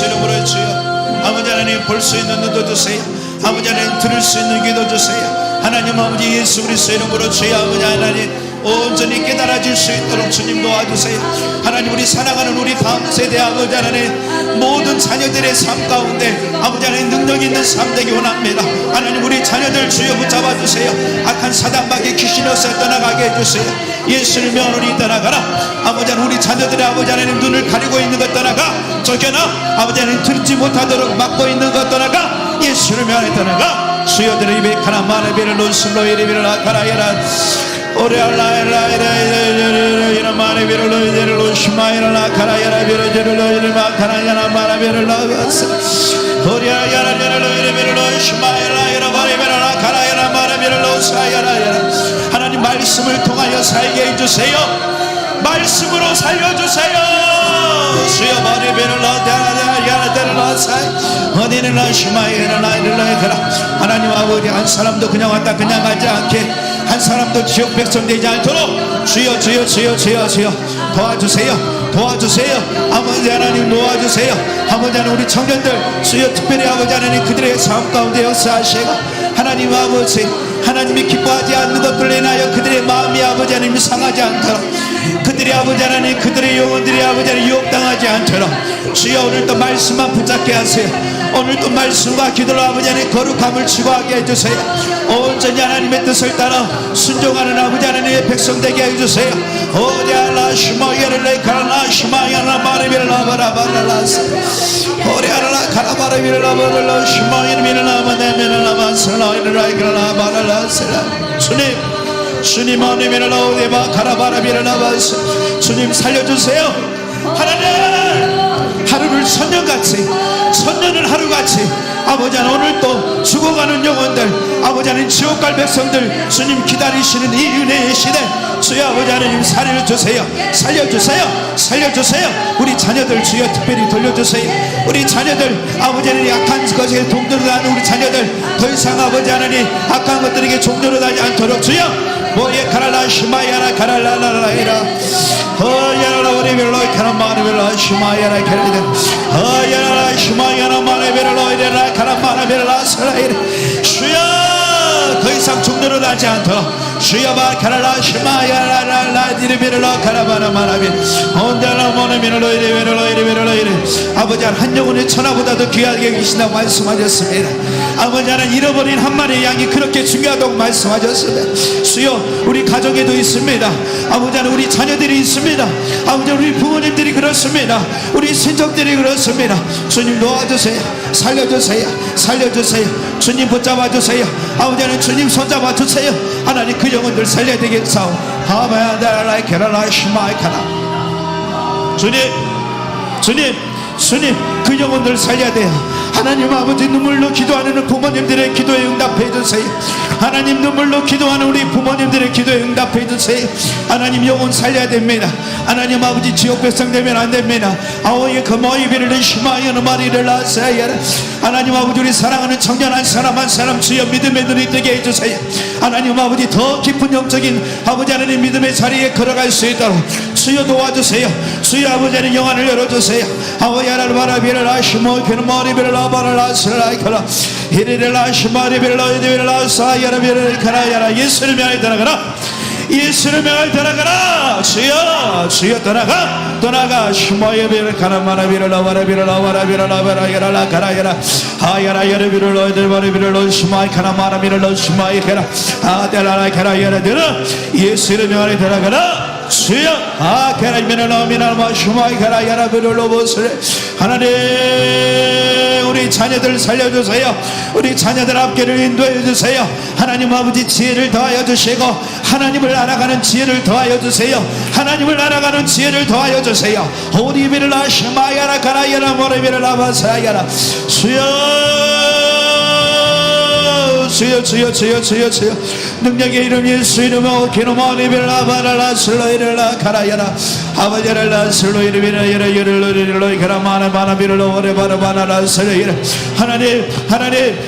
이름으로 주여 아버지 하나님 볼 수 있는 눈도 주세요. 아버지 하나님 들을 수 있는 귀도 주세요. 하나님 아버지 예수 그리스도 이름으로 주여 아버지 하나님 온전히 깨달아질 수 있도록 주님 도와주세요. 하나님 우리 사랑하는 우리 다음 세대 아버지 하나님 모든 자녀들의 삶 가운데 아버지 하나님 능력 있는 삶 되기 원합니다. 하나님 우리 자녀들 주여 붙잡아 주세요. 악한 사단마귀 귀신으로서 떠나가게 해주세요. 예수를 명으로 떠나가라. 아버지 하나님 우리 자녀들의 아버지 하나님 눈을 가리고 있는 것 떠나가 쫓겨나. 아버지 하나님 듣지 못하도록 막고 있는 것 떠나가. 예수를 명으로 떠나가. 수여들의 입에 가나 마네비를 논슬로 이리비를 아카라이라 오레알라엘라엘라엘라엘라 이런 마네비를 로이데를 로시마이라 아카라이라 비르제를 로이를 마카라이라 마네비를 로이스 오레알라엘라 로이데를 로시마이라 이런 마네비를 아카라이라 마네비를 로사이라 하나님 말씀을 통하여 살게 해주세요. 말씀으로 살려주세요. 수여 마네비를 로데라데를 로사이 어디는 로시마이라 라이라 하나님 아버지 한 사람도 그냥 왔다 그냥 가지 않게 한 사람도 지옥 백성 되지 않도록 주여 도와주세요. 아버지 하나님 도와주세요. 아버지 하나님 우리 청년들 주여 특별히 아버지 하나님 그들의 삶 가운데 역사하시고 하나님 아버지 하나님이 기뻐하지 않는 것들로 인하여 그들의 마음이 아버지 하나님 상하지 않도록 그들이 아버지 하나님 그들의 영혼들이 아버지 하나님 유혹당하지 않도록 주여 오늘도 말씀만 붙잡게 하세요. 오늘도 말씀과 기도로 아버지 하나님 거룩함을 추구하게 해주세요. 온전히 하나님의 뜻을 따라 순종하는 아버지 하나님의 백성 되게 해주세요. 오디알라 슈마이를 레카라 슈마이라 마르비를 라바라바라라스 오디알라 카라바르비를 라바라라 슈마이를 미르라바네미를 라바슬라이를 라이크라바라라스 주님 하나님을 라오데바 카라바라비를 라바스 주님 살려주세요. 하나님 하루를 천년을 하루같이 아버지 하나님 오늘 또 죽어가는 영혼들 아버지 하나님 지옥 갈 백성들 주님 기다리시는 이 은혜의 시대 주여 아버지 하나님 살려주세요. 우리 자녀들 주여 특별히 돌려주세요. 우리 자녀들 아버지 하나님 약한 것에 동들어가는 우리 자녀들 더 이상 아버지 하나님 악한 것들에게 종노릇하지 않도록 주여 뭐예 가랄라 시마야라 가랄라라라이라 어야라 우리벨로이 카라마르벨라 시마야라 가르데 어야라 시마야라 마르벨로이 데라 카라마르벨라 살라이라 주여 더 이상 종노릇하지 않도록 주여바 가랄라 시마야라라 디르벨로 카라바라마라비 온데라 모네벨로 이레벨로 아버지 한 영혼의 천하보다도 귀하게 계신다고 말씀하셨습니다. 아버지 하나님 잃어버린 한 마리의 양이 그렇게 중요하다고 말씀하셨습니다. 주여 우리 가정에도 있습니다. 아버지 하나님 우리 자녀들이 있습니다. 아버지 우리 부모님들이 그렇습니다. 우리 친척들이 그렇습니다. 주님 도와주세요. 살려주세요. 주님 붙잡아주세요. 아버지 하나님 주님 손잡아주세요. 하나님 그 영혼들 살려야 되겠사오. 하마야다라이 게라라이 시마이카나 주님 그 영혼들 살려야 돼요. 하나님 아버지 눈물로 기도하는 부모님들의 기도에 응답해 주세요. 하나님 눈물로 기도하는 우리 부모님들의 기도에 응답해 주세요. 하나님 영혼 살려야 됩니다. 하나님 아버지 지옥 백성 되면 안 됩니다. 아오예 그 모이비를 심하여는 마리를 낳으세요. 하나님 아버지 우리 사랑하는 청년 한 사람 주여 믿음의 눈이 뜨게 해주세요. 하나님 아버지 더 깊은 영적인 아버지 하나님 믿음의 자리에 걸어갈 수 있도록 주여 도와주세요. 주여 아버지 하나님 영안을 열어주세요. 아오야를 바라비를 아시모 그는 머리비를 아바를 아스라이카라 이리를 아시마리비를 어이디비를 아사야라비를 카라야라 예수를 명하여 따라가라. 예수의 명을 떠나가라. 주여 주여 떠나가 슈마의 비를 가나마나 비를 나와라 비를 나와라 비를 나와라 야라 가라야라 하야라 야라 비를 너희들 바로 비를 너 슈마이 가나마나 비를 너 슈마이 가라 아델라라 가라야라 들어 예수의 명을 떠나가라. 주여 가라이면을 나오면 슈마이 가라야라 비를 너보스레 하나님 우리 자녀들 살려주세요. 우리 자녀들 앞길을 인도해 주세요. 하나님 아버지 지혜를 더하여 주시고 하나님을 알아가는 지혜를 더하여 주세요. 하나님을 알아가는 지혜를 더하여 주세요. 오리비를 아시마야라 가라야라 모리비를 아바사야라 주여 능력의 이름 예수 이름으로 기노마리비를 아바라라 슬로이를라 가라야라 아바야라 슬로이르비라 여러여러여러 가라마나마나비를 오레바라바나라 슬로이르 하나님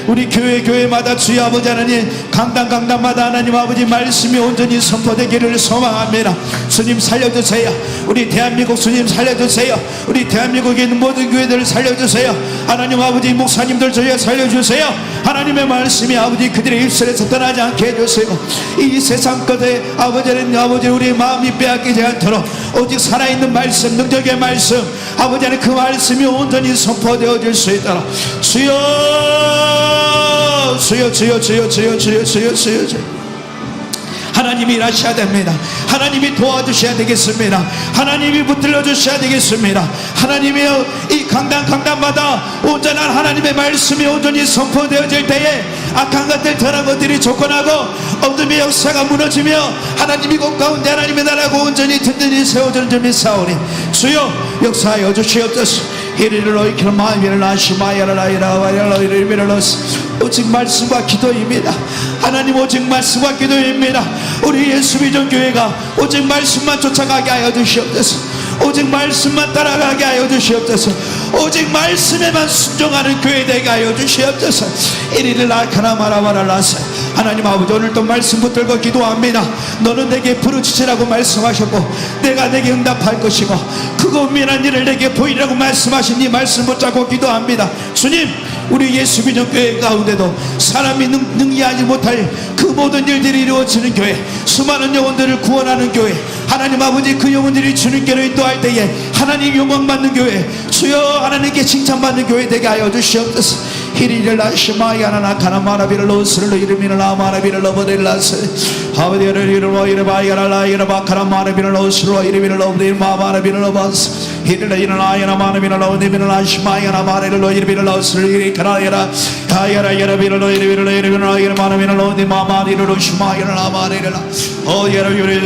우리 교회마다 주여 아버지 하나님 강단마다 하나님 아버지 말씀이 온전히 선포되기를 소망합니다. 주님 살려주세요. 우리 대한민국 주님 살려주세요. 우리 대한민국에 있는 모든 교회들을 살려주세요. 하나님 아버지 목사님들 저희가 살려주세요. 하나님의 말씀이 아버지 그들의 입술에서 떠나지 않게 해주시고 이 세상 것에 아버지는 아버지 우리 마음이 빼앗기지 않도록 오직 살아있는 말씀 능력의 말씀 아버지 하나님 그 말씀이 온전히 선포되어질 수 있도록 주여 하나님이 일하셔야 됩니다. 하나님이 도와주셔야 되겠습니다. 하나님이 붙들려 주셔야 되겠습니다. 하나님이 이 강단마다 온전한 하나님의 말씀이 온전히 선포되어질 때에 악한 것들 더러운 것들이 조건하고 어둠의 역사가 무너지며 하나님이 곳 가운데 하나님의 나라가 온전히 든든히 세워지는 점이 사오니 주여 역사하여 주시옵소서. 이리를 너희를 마음을 아시마야라이라와야라이를 오직 말씀과 기도입니다. 하나님 오직 말씀과 기도입니다. 우리 예수비전 교회가 오직 말씀만 쫓아가게 하여 주시옵소서. 오직 말씀만 따라가게 하여 주시옵소서. 오직 말씀에만 순종하는 교회 되게 하여 주시옵소서. 이리를 아카나 마라마라라사 하나님 아버지 오늘도 말씀 붙들고 기도합니다. 너는 내게 부르짖으라고 말씀하셨고 내가 내게 응답할 것이고 크고 미련한 일을 내게 보이라고 말씀하신 이 말씀 붙잡고 기도합니다. 주님 우리 예수비전 교회 가운데도 사람이 능히하지 못할 그 모든 일들이 이루어지는 교회 수많은 영혼들을 구원하는 교회 하나님 아버지 그 영혼들이 주님께로 인도할 때에 하나님 영광받는 교회 주여 하나님께 칭찬받는 교회 되게 하여 주시옵소서. 히리를 아시마야나 가나마라비를 로스를 이름이를 아마라비를 로버릴라스 아버지를 이름으로 이름아야라 이름아카라마라비를 로스로 이름이를 로버릴 마마라비를 로버스 히리를 이름아야나 마라비를 로니비를 아시마야나 마라비를 이름이를 로스를 이리카라야라 하야라 여러비를 이름이를 이름아야나 로니 마마리를 로시마야나 마라비를 오 여러비를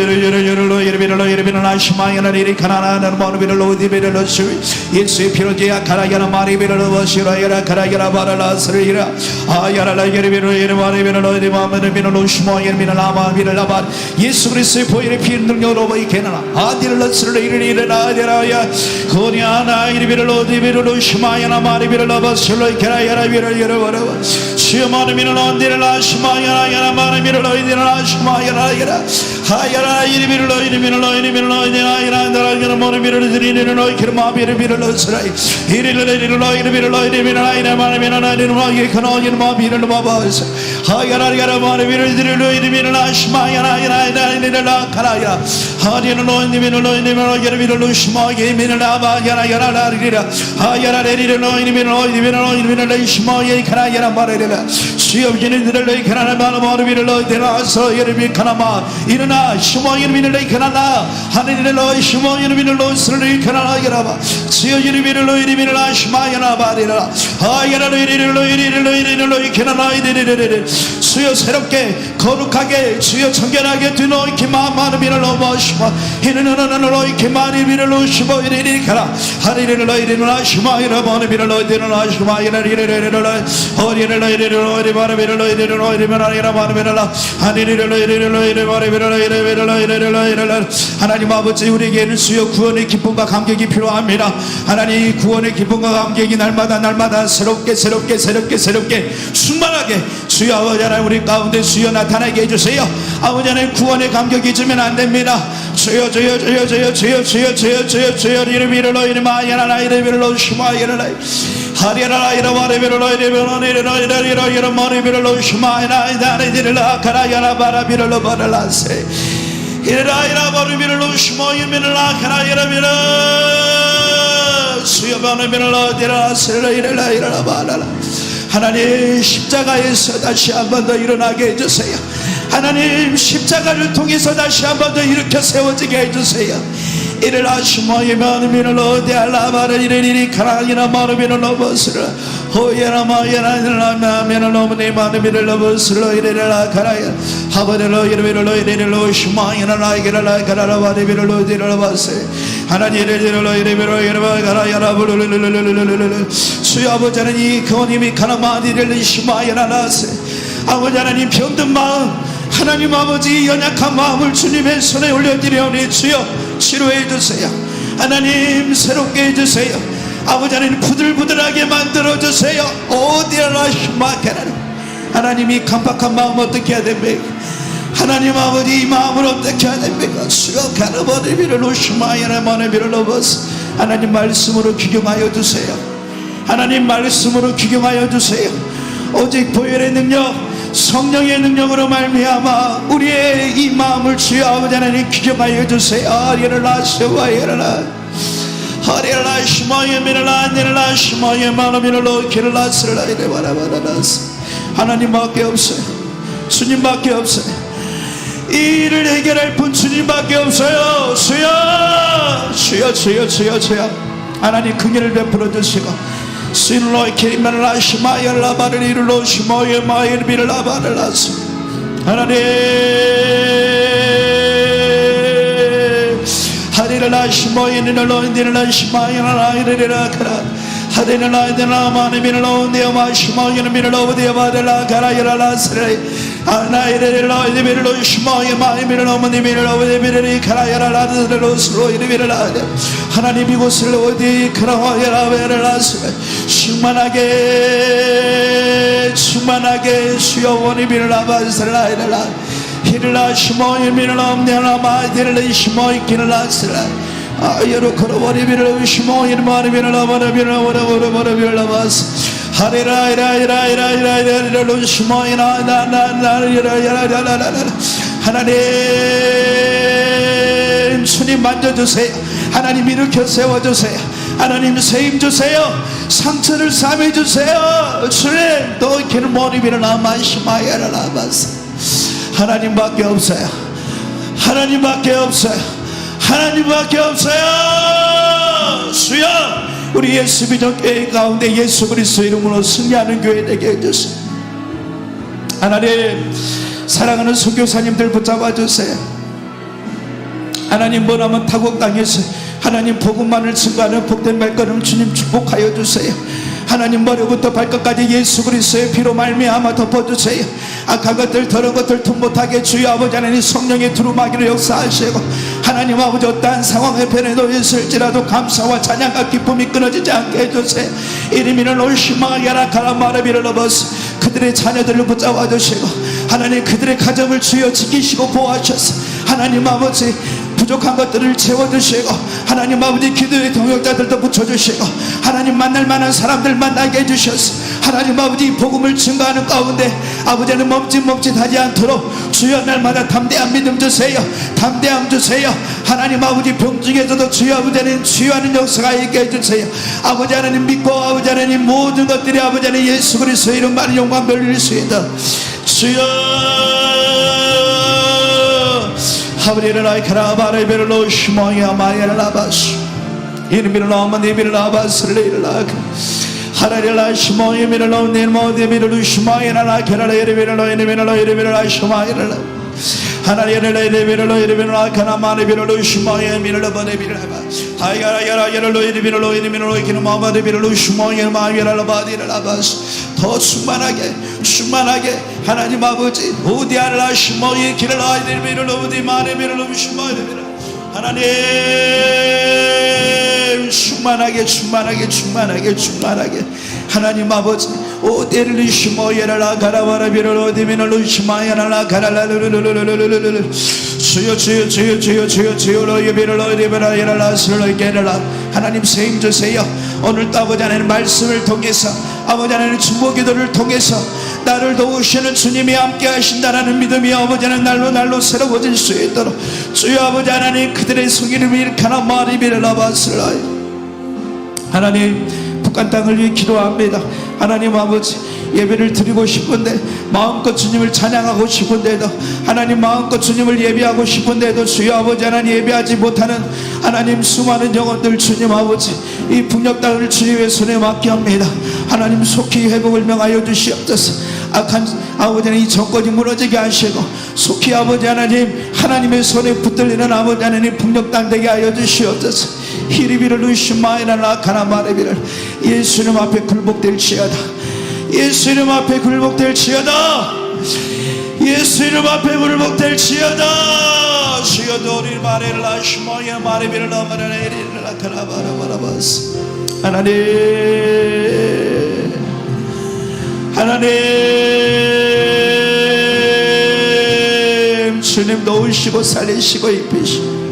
이름이를 아시마야나 이리카라나 마라비를 로디비를 로스 예수의 피로 제약하라야나 마리비를 로버시라야라 카라야라 바라라스리라 아야라라 예르비로 예르마리비로 예르마르비로 슈모 예르미나라마 비라바 예수 그리스도의 보혈의 피 능력으로 보이게나 아디르러스를 이르리라야라야 고냐나 이르비로 디비로 슈마야나 마리비로 바슬로 케라야라 비로 예르바라 시마르미노 온디라 슈마야나 마리비로 이디라 슈마야라 하야라 이르비로 이르미노 이르미노 모르비로 이르미노 키르마비로 스라이 이르르르로 이르비로 이르미노 마르미노 이게 그노인 마비를 마바스 하야라야라 마르비를 들으려 이르미를 아시마야라 이라이라 카라야 하리노 이르미노 예르미로 슈마게 미를 아바야라 리라 하야라리로 이르미노 슈마게 카라야라 마르리라 시험진을 들으려 카라나 마르비를 데라서 예르미 카나마 이르나 슈마 예르미를 카나나 하늘로 슈마 예르미로 스르리 카나야라 시어 예르미로 이르미를 아시마야라 바리라 하야라 주여 새롭게 거룩하게 주여 청결하게 뒤놓기 마마르비를 넘어시마 히르르르르 이렇게 마리비를 놓으시고 이리리 가라 하리르르 이리르 아시마이라 마르비를 놓이르르 아시마이라 이리르르 어리르르 이리르 이리마르비를 이리르 이리마이라 마르비를 하리르르 이리르 이리마르비를 이리르르 하나님 아버지 우리에게는 주여 구원의 기쁨과 감격이 필요합니다. 하나님 구원의 기쁨과 감격이 날마다 새롭게 충만하게 주여 아버지 하나님 우리 가운데 주여 나타나게 해주세요. 아버지 하나님 구원의 감격이 있으면 안됩니다. 주여 이름이로 이름아야라 이름이로 슈마야라 하리라 이름아리비로 이름마리비로 슈마야라 이다리라 카라야라 바라비로 바라라세 이래라 이라 버리미를 놓으시모 이미를 아카라 이라미를 수여반을 미를 어디라 슬라 이래라 이래라 바라라. 하나님 십자가에서 다시 한 번 더 일어나게 해주세요. 하나님 십자가를 통해서 다시 한 번 더 일으켜 세워지게 해주세요. 이를 아시모이 마누미를 어디 알라바를 이리리 가라이나 마누미를 넘어스라 호예나 마예나 이라마미를 넘으니 마누미를 넘어스라 이리라 가라야 하바르로 이리로 이리로 시마이나 라이게라 가라라 마누미를 어디로 바세 하나님 이리로 이리로 이리로 가라야라 부르르르르르르르 주여 아버지 하나님 이 거님이 가나마디를 시마이나 나세 아버지 하나님 병든 마음 하나님 아버지 연약한 마음을 주님의 손에 올려드려오니 주여 치료해 주세요. 하나님 새롭게 해주세요. 아버지 하나님 부들부들하게 만들어 주세요. 오디라 시마케라 하나님이 강박한 마음 어떻게 해야 됩니까? 하나님 아버지 이 마음을 어떻게 해야 됩니까? 수여 가르버리비를 오시마이나 마네비를 넘어서 하나님 말씀으로 귀경하여 주세요. 하나님 말씀으로 귀경하여 주세요. 오직 보혈의 능력 성령의 능력으로 말미암아 우리의 이 마음을 주여 아버지 하나님 귀경하여 주세요. 아리라 세와이라 아리라 시마예 미라 니라 시마예 마노미로 키라 스라 이레 바라바라스 하나님밖에 없어요. 주님밖에 없어요. 이 일을 해결할 분 주님밖에 없어요. 주여 하나님 긍휼을 베풀어 주시고 신로이 키리마라 시마엘라 바를 이루로 시모예 마엘 비를라 바를라스 하나님 하리라 시모예 니르로 니르라 시마엘라 이르라 카라 하리라 이르라 마네미르로 니오마 시모예 미르로 디바들라 카라이라라 스레 하나이르라 이르로 시모예 마에미르로 마네미르로 디비르리 카라이라라 드르로 스로 이르비르라 하나님 이곳을 어디 크라와야라 베르라스 충만하게 주여 원이미를 아바스라 이르라 히르라 시모이 미를 엄냐라 마이디를 시모이 기르라 스라 아여로 크로워리미를 시모이 마리미를 아바라미를 오라오라오라미를 아바스 하리라 이라이라이라이라이라이라 시모이나 나나나이라이라이라이라 하나님 주님 만져주세요. 하나님 일으켜 세워주세요. 하나님 세임 주세요. 상처를 삼해 주세요. 주님 또 이렇게는 머리비를 아마시마야를 아마스 하나님밖에 없어요. 하나님밖에 없어요. 하나님밖에 없어요. 주여 우리 예수 믿는 교회 가운데 예수 그리스도 이름으로 승리하는 교회 되게 해주세요. 하나님 사랑하는 선교사님들 붙잡아 주세요. 하나님 뭐라면 타국 땅에서 하나님 복음만을 증거하는 복된 발걸음 주님 축복하여 주세요. 하나님 머리부터 발끝까지 예수 그리스도의 피로 말미암아 덮어주세요. 악한 것들 더러운 것들 tum못하게 주여 아버지 하나님 성령의 두루마기를 역사하시고 하나님 아버지 어떠한 상황에 편에 놓였을지라도 감사와 찬양과 기쁨이 끊어지지 않게 해주세요. 이름이는 올시마 야라카라 마르비를 넘어서 그들의 자녀들을 붙잡아 주시고 하나님 그들의 가정을 주여 지키시고 보호하셔서 하나님 아버지 부족한 것들을 채워주시고 하나님 아버지 기도의 동역자들도 붙여주시고 하나님 만날 만한 사람들 만나게 해주셔서 하나님 아버지 복음을 증거하는 가운데 아버지는 멈칫멈칫하지 않도록 주여 날마다 담대한 믿음 주세요. 담대함 주세요. 하나님 아버지 병중에서도 주여 아버지는 치유하는 역사가 있게 해주세요. 아버지 하나님 믿고 아버지 하나님 모든 것들이 아버지 하나님 예수 그리스도의 이름만을 영광 돌릴 수 있다. 주여 하브리를 아이카라바를 베르로 시모야 마야를 아바스 이르미를 어머니미를 아바스를 이르라 하라리라 시모야 미르로 네모디미르로 시모야를 아케라라 이르미르로 이르미르로 이르미르로 시모야를 하나리를 이르미르로 이르미르로 아카나마니 미르로 시모야 미르로 버네미르라 하이가라야라 이르로 이르미르로 이르미르로 이키노 마바디미르로 시모야 마야를 바디를 아바스 더 충만하게 하나님 아버지 오디알라 시모이 기르라 이르미를 오디 마네미를 시모이 하나님 충만하게 하나님 아버지 오디를 시모이라 가라바라비를 오디미를 시마야라 가라라르르르르르르르 주여 로이비를 오디베라 스를 게르라 하나님 세임 주세요. 오늘 또 아버지 하나님 말씀을 통해서 아버지 하나님 중보 기도를 통해서 나를 도우시는 주님이 함께 하신다라는 믿음이 아버지는 날로 새로워질 수 있도록 주여 아버지 하나님 그들의 성이름이 일카나 마리비를 라바슬라요. 하나님 북한 땅을 위해 기도합니다. 하나님 아버지 예배를 드리고 싶은데 마음껏 주님을 찬양하고 싶은데도 하나님 마음껏 주님을 예배하고 싶은데도 주여 아버지 하나님 예배하지 못하는 하나님 수많은 영혼들 주님 아버지 이 북녘 땅을 주님의 손에 맡겨합니다. 하나님 속히 회복을 명하여 주시옵소서. 악한 아버지 하나님 이 정권이 무너지게 하시고 속히 아버지 하나님 하나님의 손에 붙들리는 아버지 하나님 북녘 땅 되게 하여 주시옵소서. 히리비를 루시마이나 라카나 마레비를 예수님 앞에 굴복될지어다. 예수 이름 앞에 굴복될지어다. 예수 이름 앞에 굴복될지어다. 주여도 우리 마레를 라시모야 마레비를 라마레를 라카라바라바라바스. 하나님 주님 놓으시고 살리시고 입히시고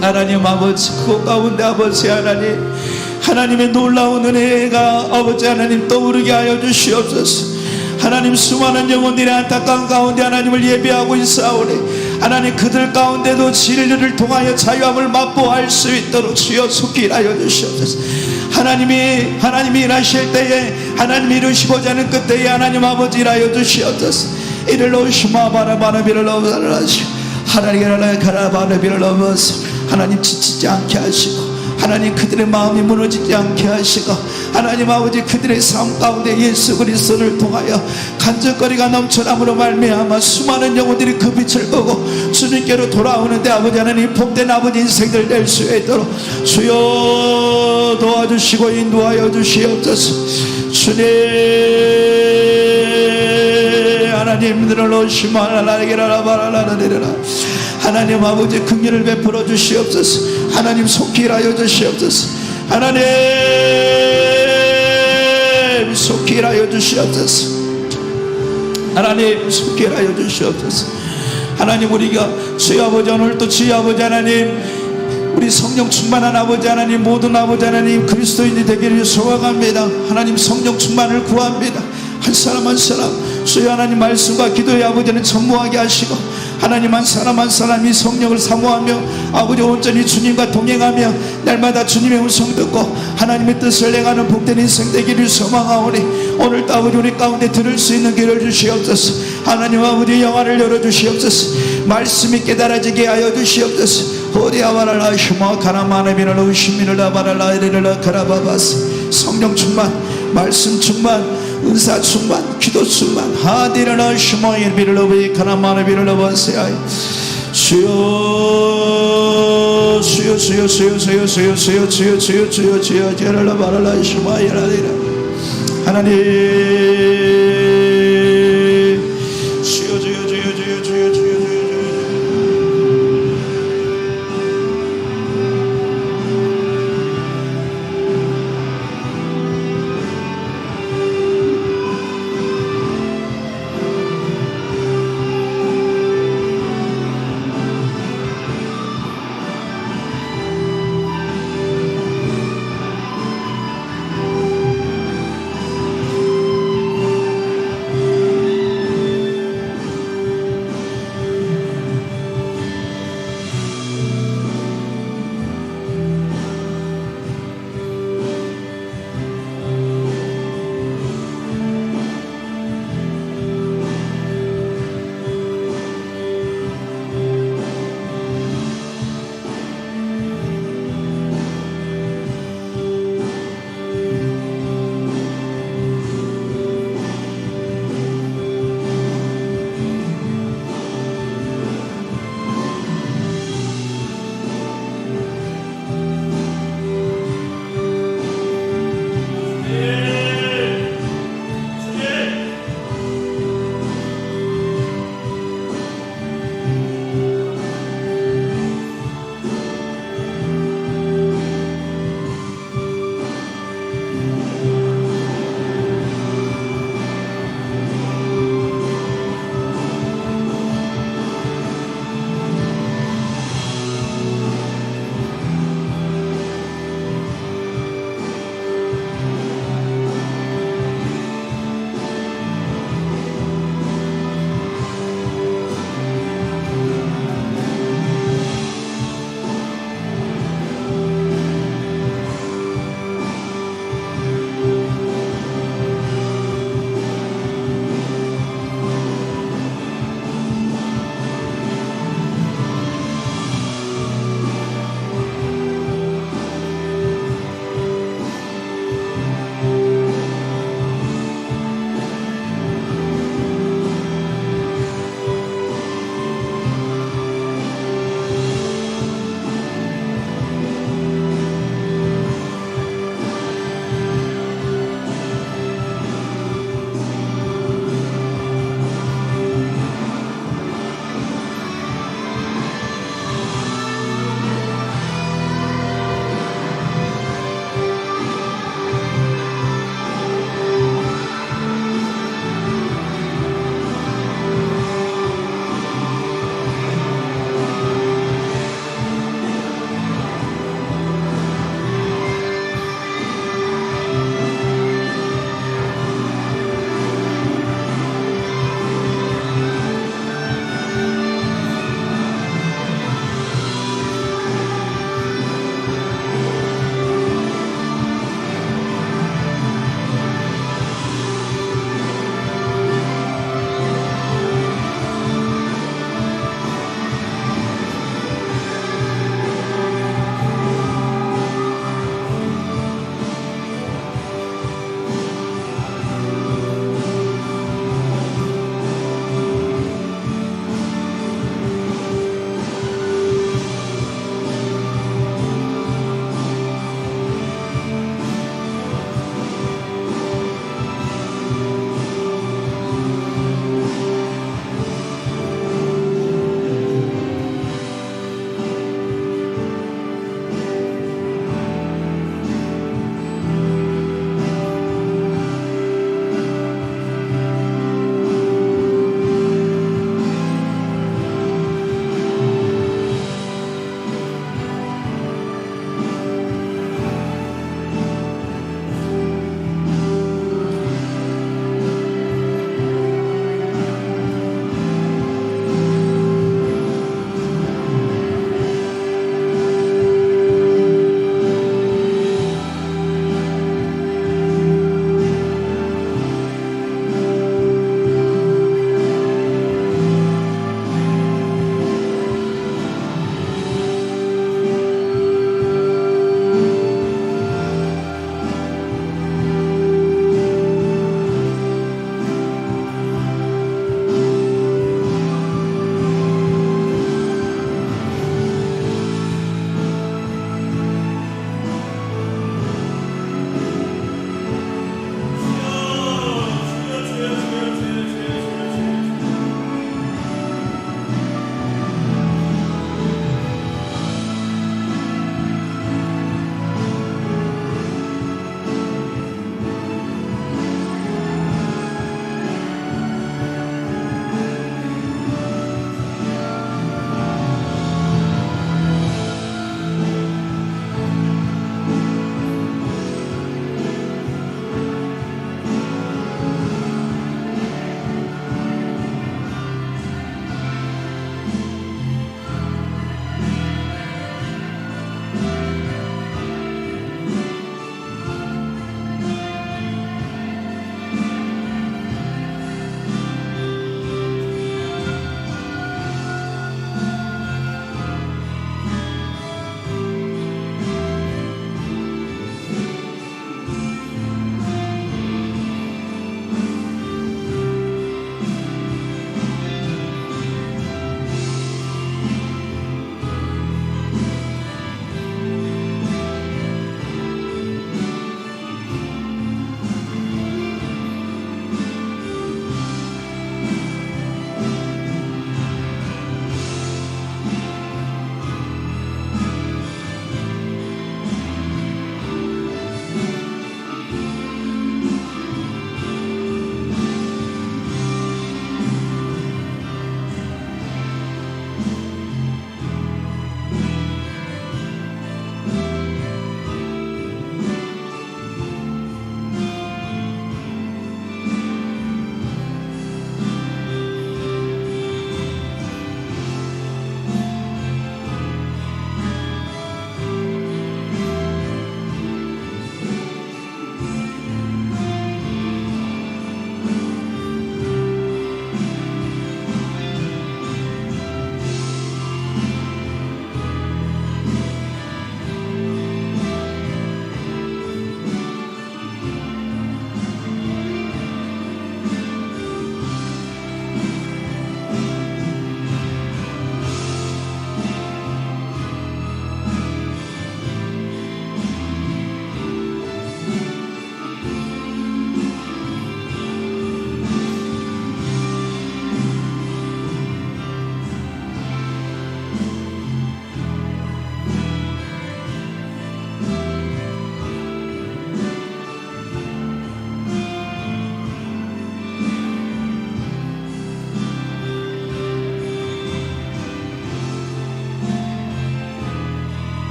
하나님 아버지 그 가운데 아버지 하나님의 놀라운 은혜가 아버지 하나님 떠오르게 하여 주시옵소서. 하나님 수많은 영혼들이 안타까운 가운데 하나님을 예배하고 있사오니 하나님 그들 가운데도 진리를 통하여 자유함을 맛보할 수 있도록 주여 속히 일하여 주시옵소서. 하나님이 일하실 때에 하나님이 이루시고자 하는 그때에 하나님 아버지 일하여 주시옵소서. 이를 놓으시마 바라바라비를 넘어가라시 하나님을 가라바라비를 넘어서 하나님 지치지 않게 하시고 하나님 그들의 마음이 무너지지 않게 하시고 하나님 아버지 그들의 삶 가운데 예수 그리스도를 통하여 간절거리가 넘쳐남으로 말미암아 수많은 영혼들이 그 빛을 보고 주님께로 돌아오는데 아버지 하나님 복된 아버지 인생들 될 수 있도록 주여 도와주시고 인도하여 주시옵소서. 주님 하나님들을 오시마라라라라라라라라라 하나님 아버지 긍휼을 베풀어 주시옵소서. 하나님 속히 일하여 주시옵소서. 하나님 속히 일하여 주시옵소서. 하나님 속히 일하여 주시옵소서. 하나님 우리가 주여 아버지 오늘도 주여 아버지 하나님 우리 성령 충만한 아버지 하나님 모든 아버지 하나님 그리스도인이 되기를 소원합니다. 하나님 성령 충만을 구합니다. 한 사람 한 사람 주여 하나님 말씀과 기도의 아버지는 전무하게 하시고 하나님 한 사람 이 성령을 사모하며 아버지 온전히 주님과 동행하며 날마다 주님의 음성 듣고 하나님의 뜻을 행하는 복된 인생 되기를 소망하오니 오늘도 아버지 우리 가운데 들을 수 있는 길을 주시옵소서. 하나님 아버지 영화를 열어주시옵소서. 말씀이 깨달아지게 하여 주시옵소서. 호리아와랄라 슈마 가나마네비를 우시미를 라바랄라 이르르라 가라바바스 성령 충만 말씀 충만 은사 충만 기도 충만 하디르라 슈마일 비르로비 가나마네비를 라바세아이 주여 주여 라바랄라 슈마일 하나님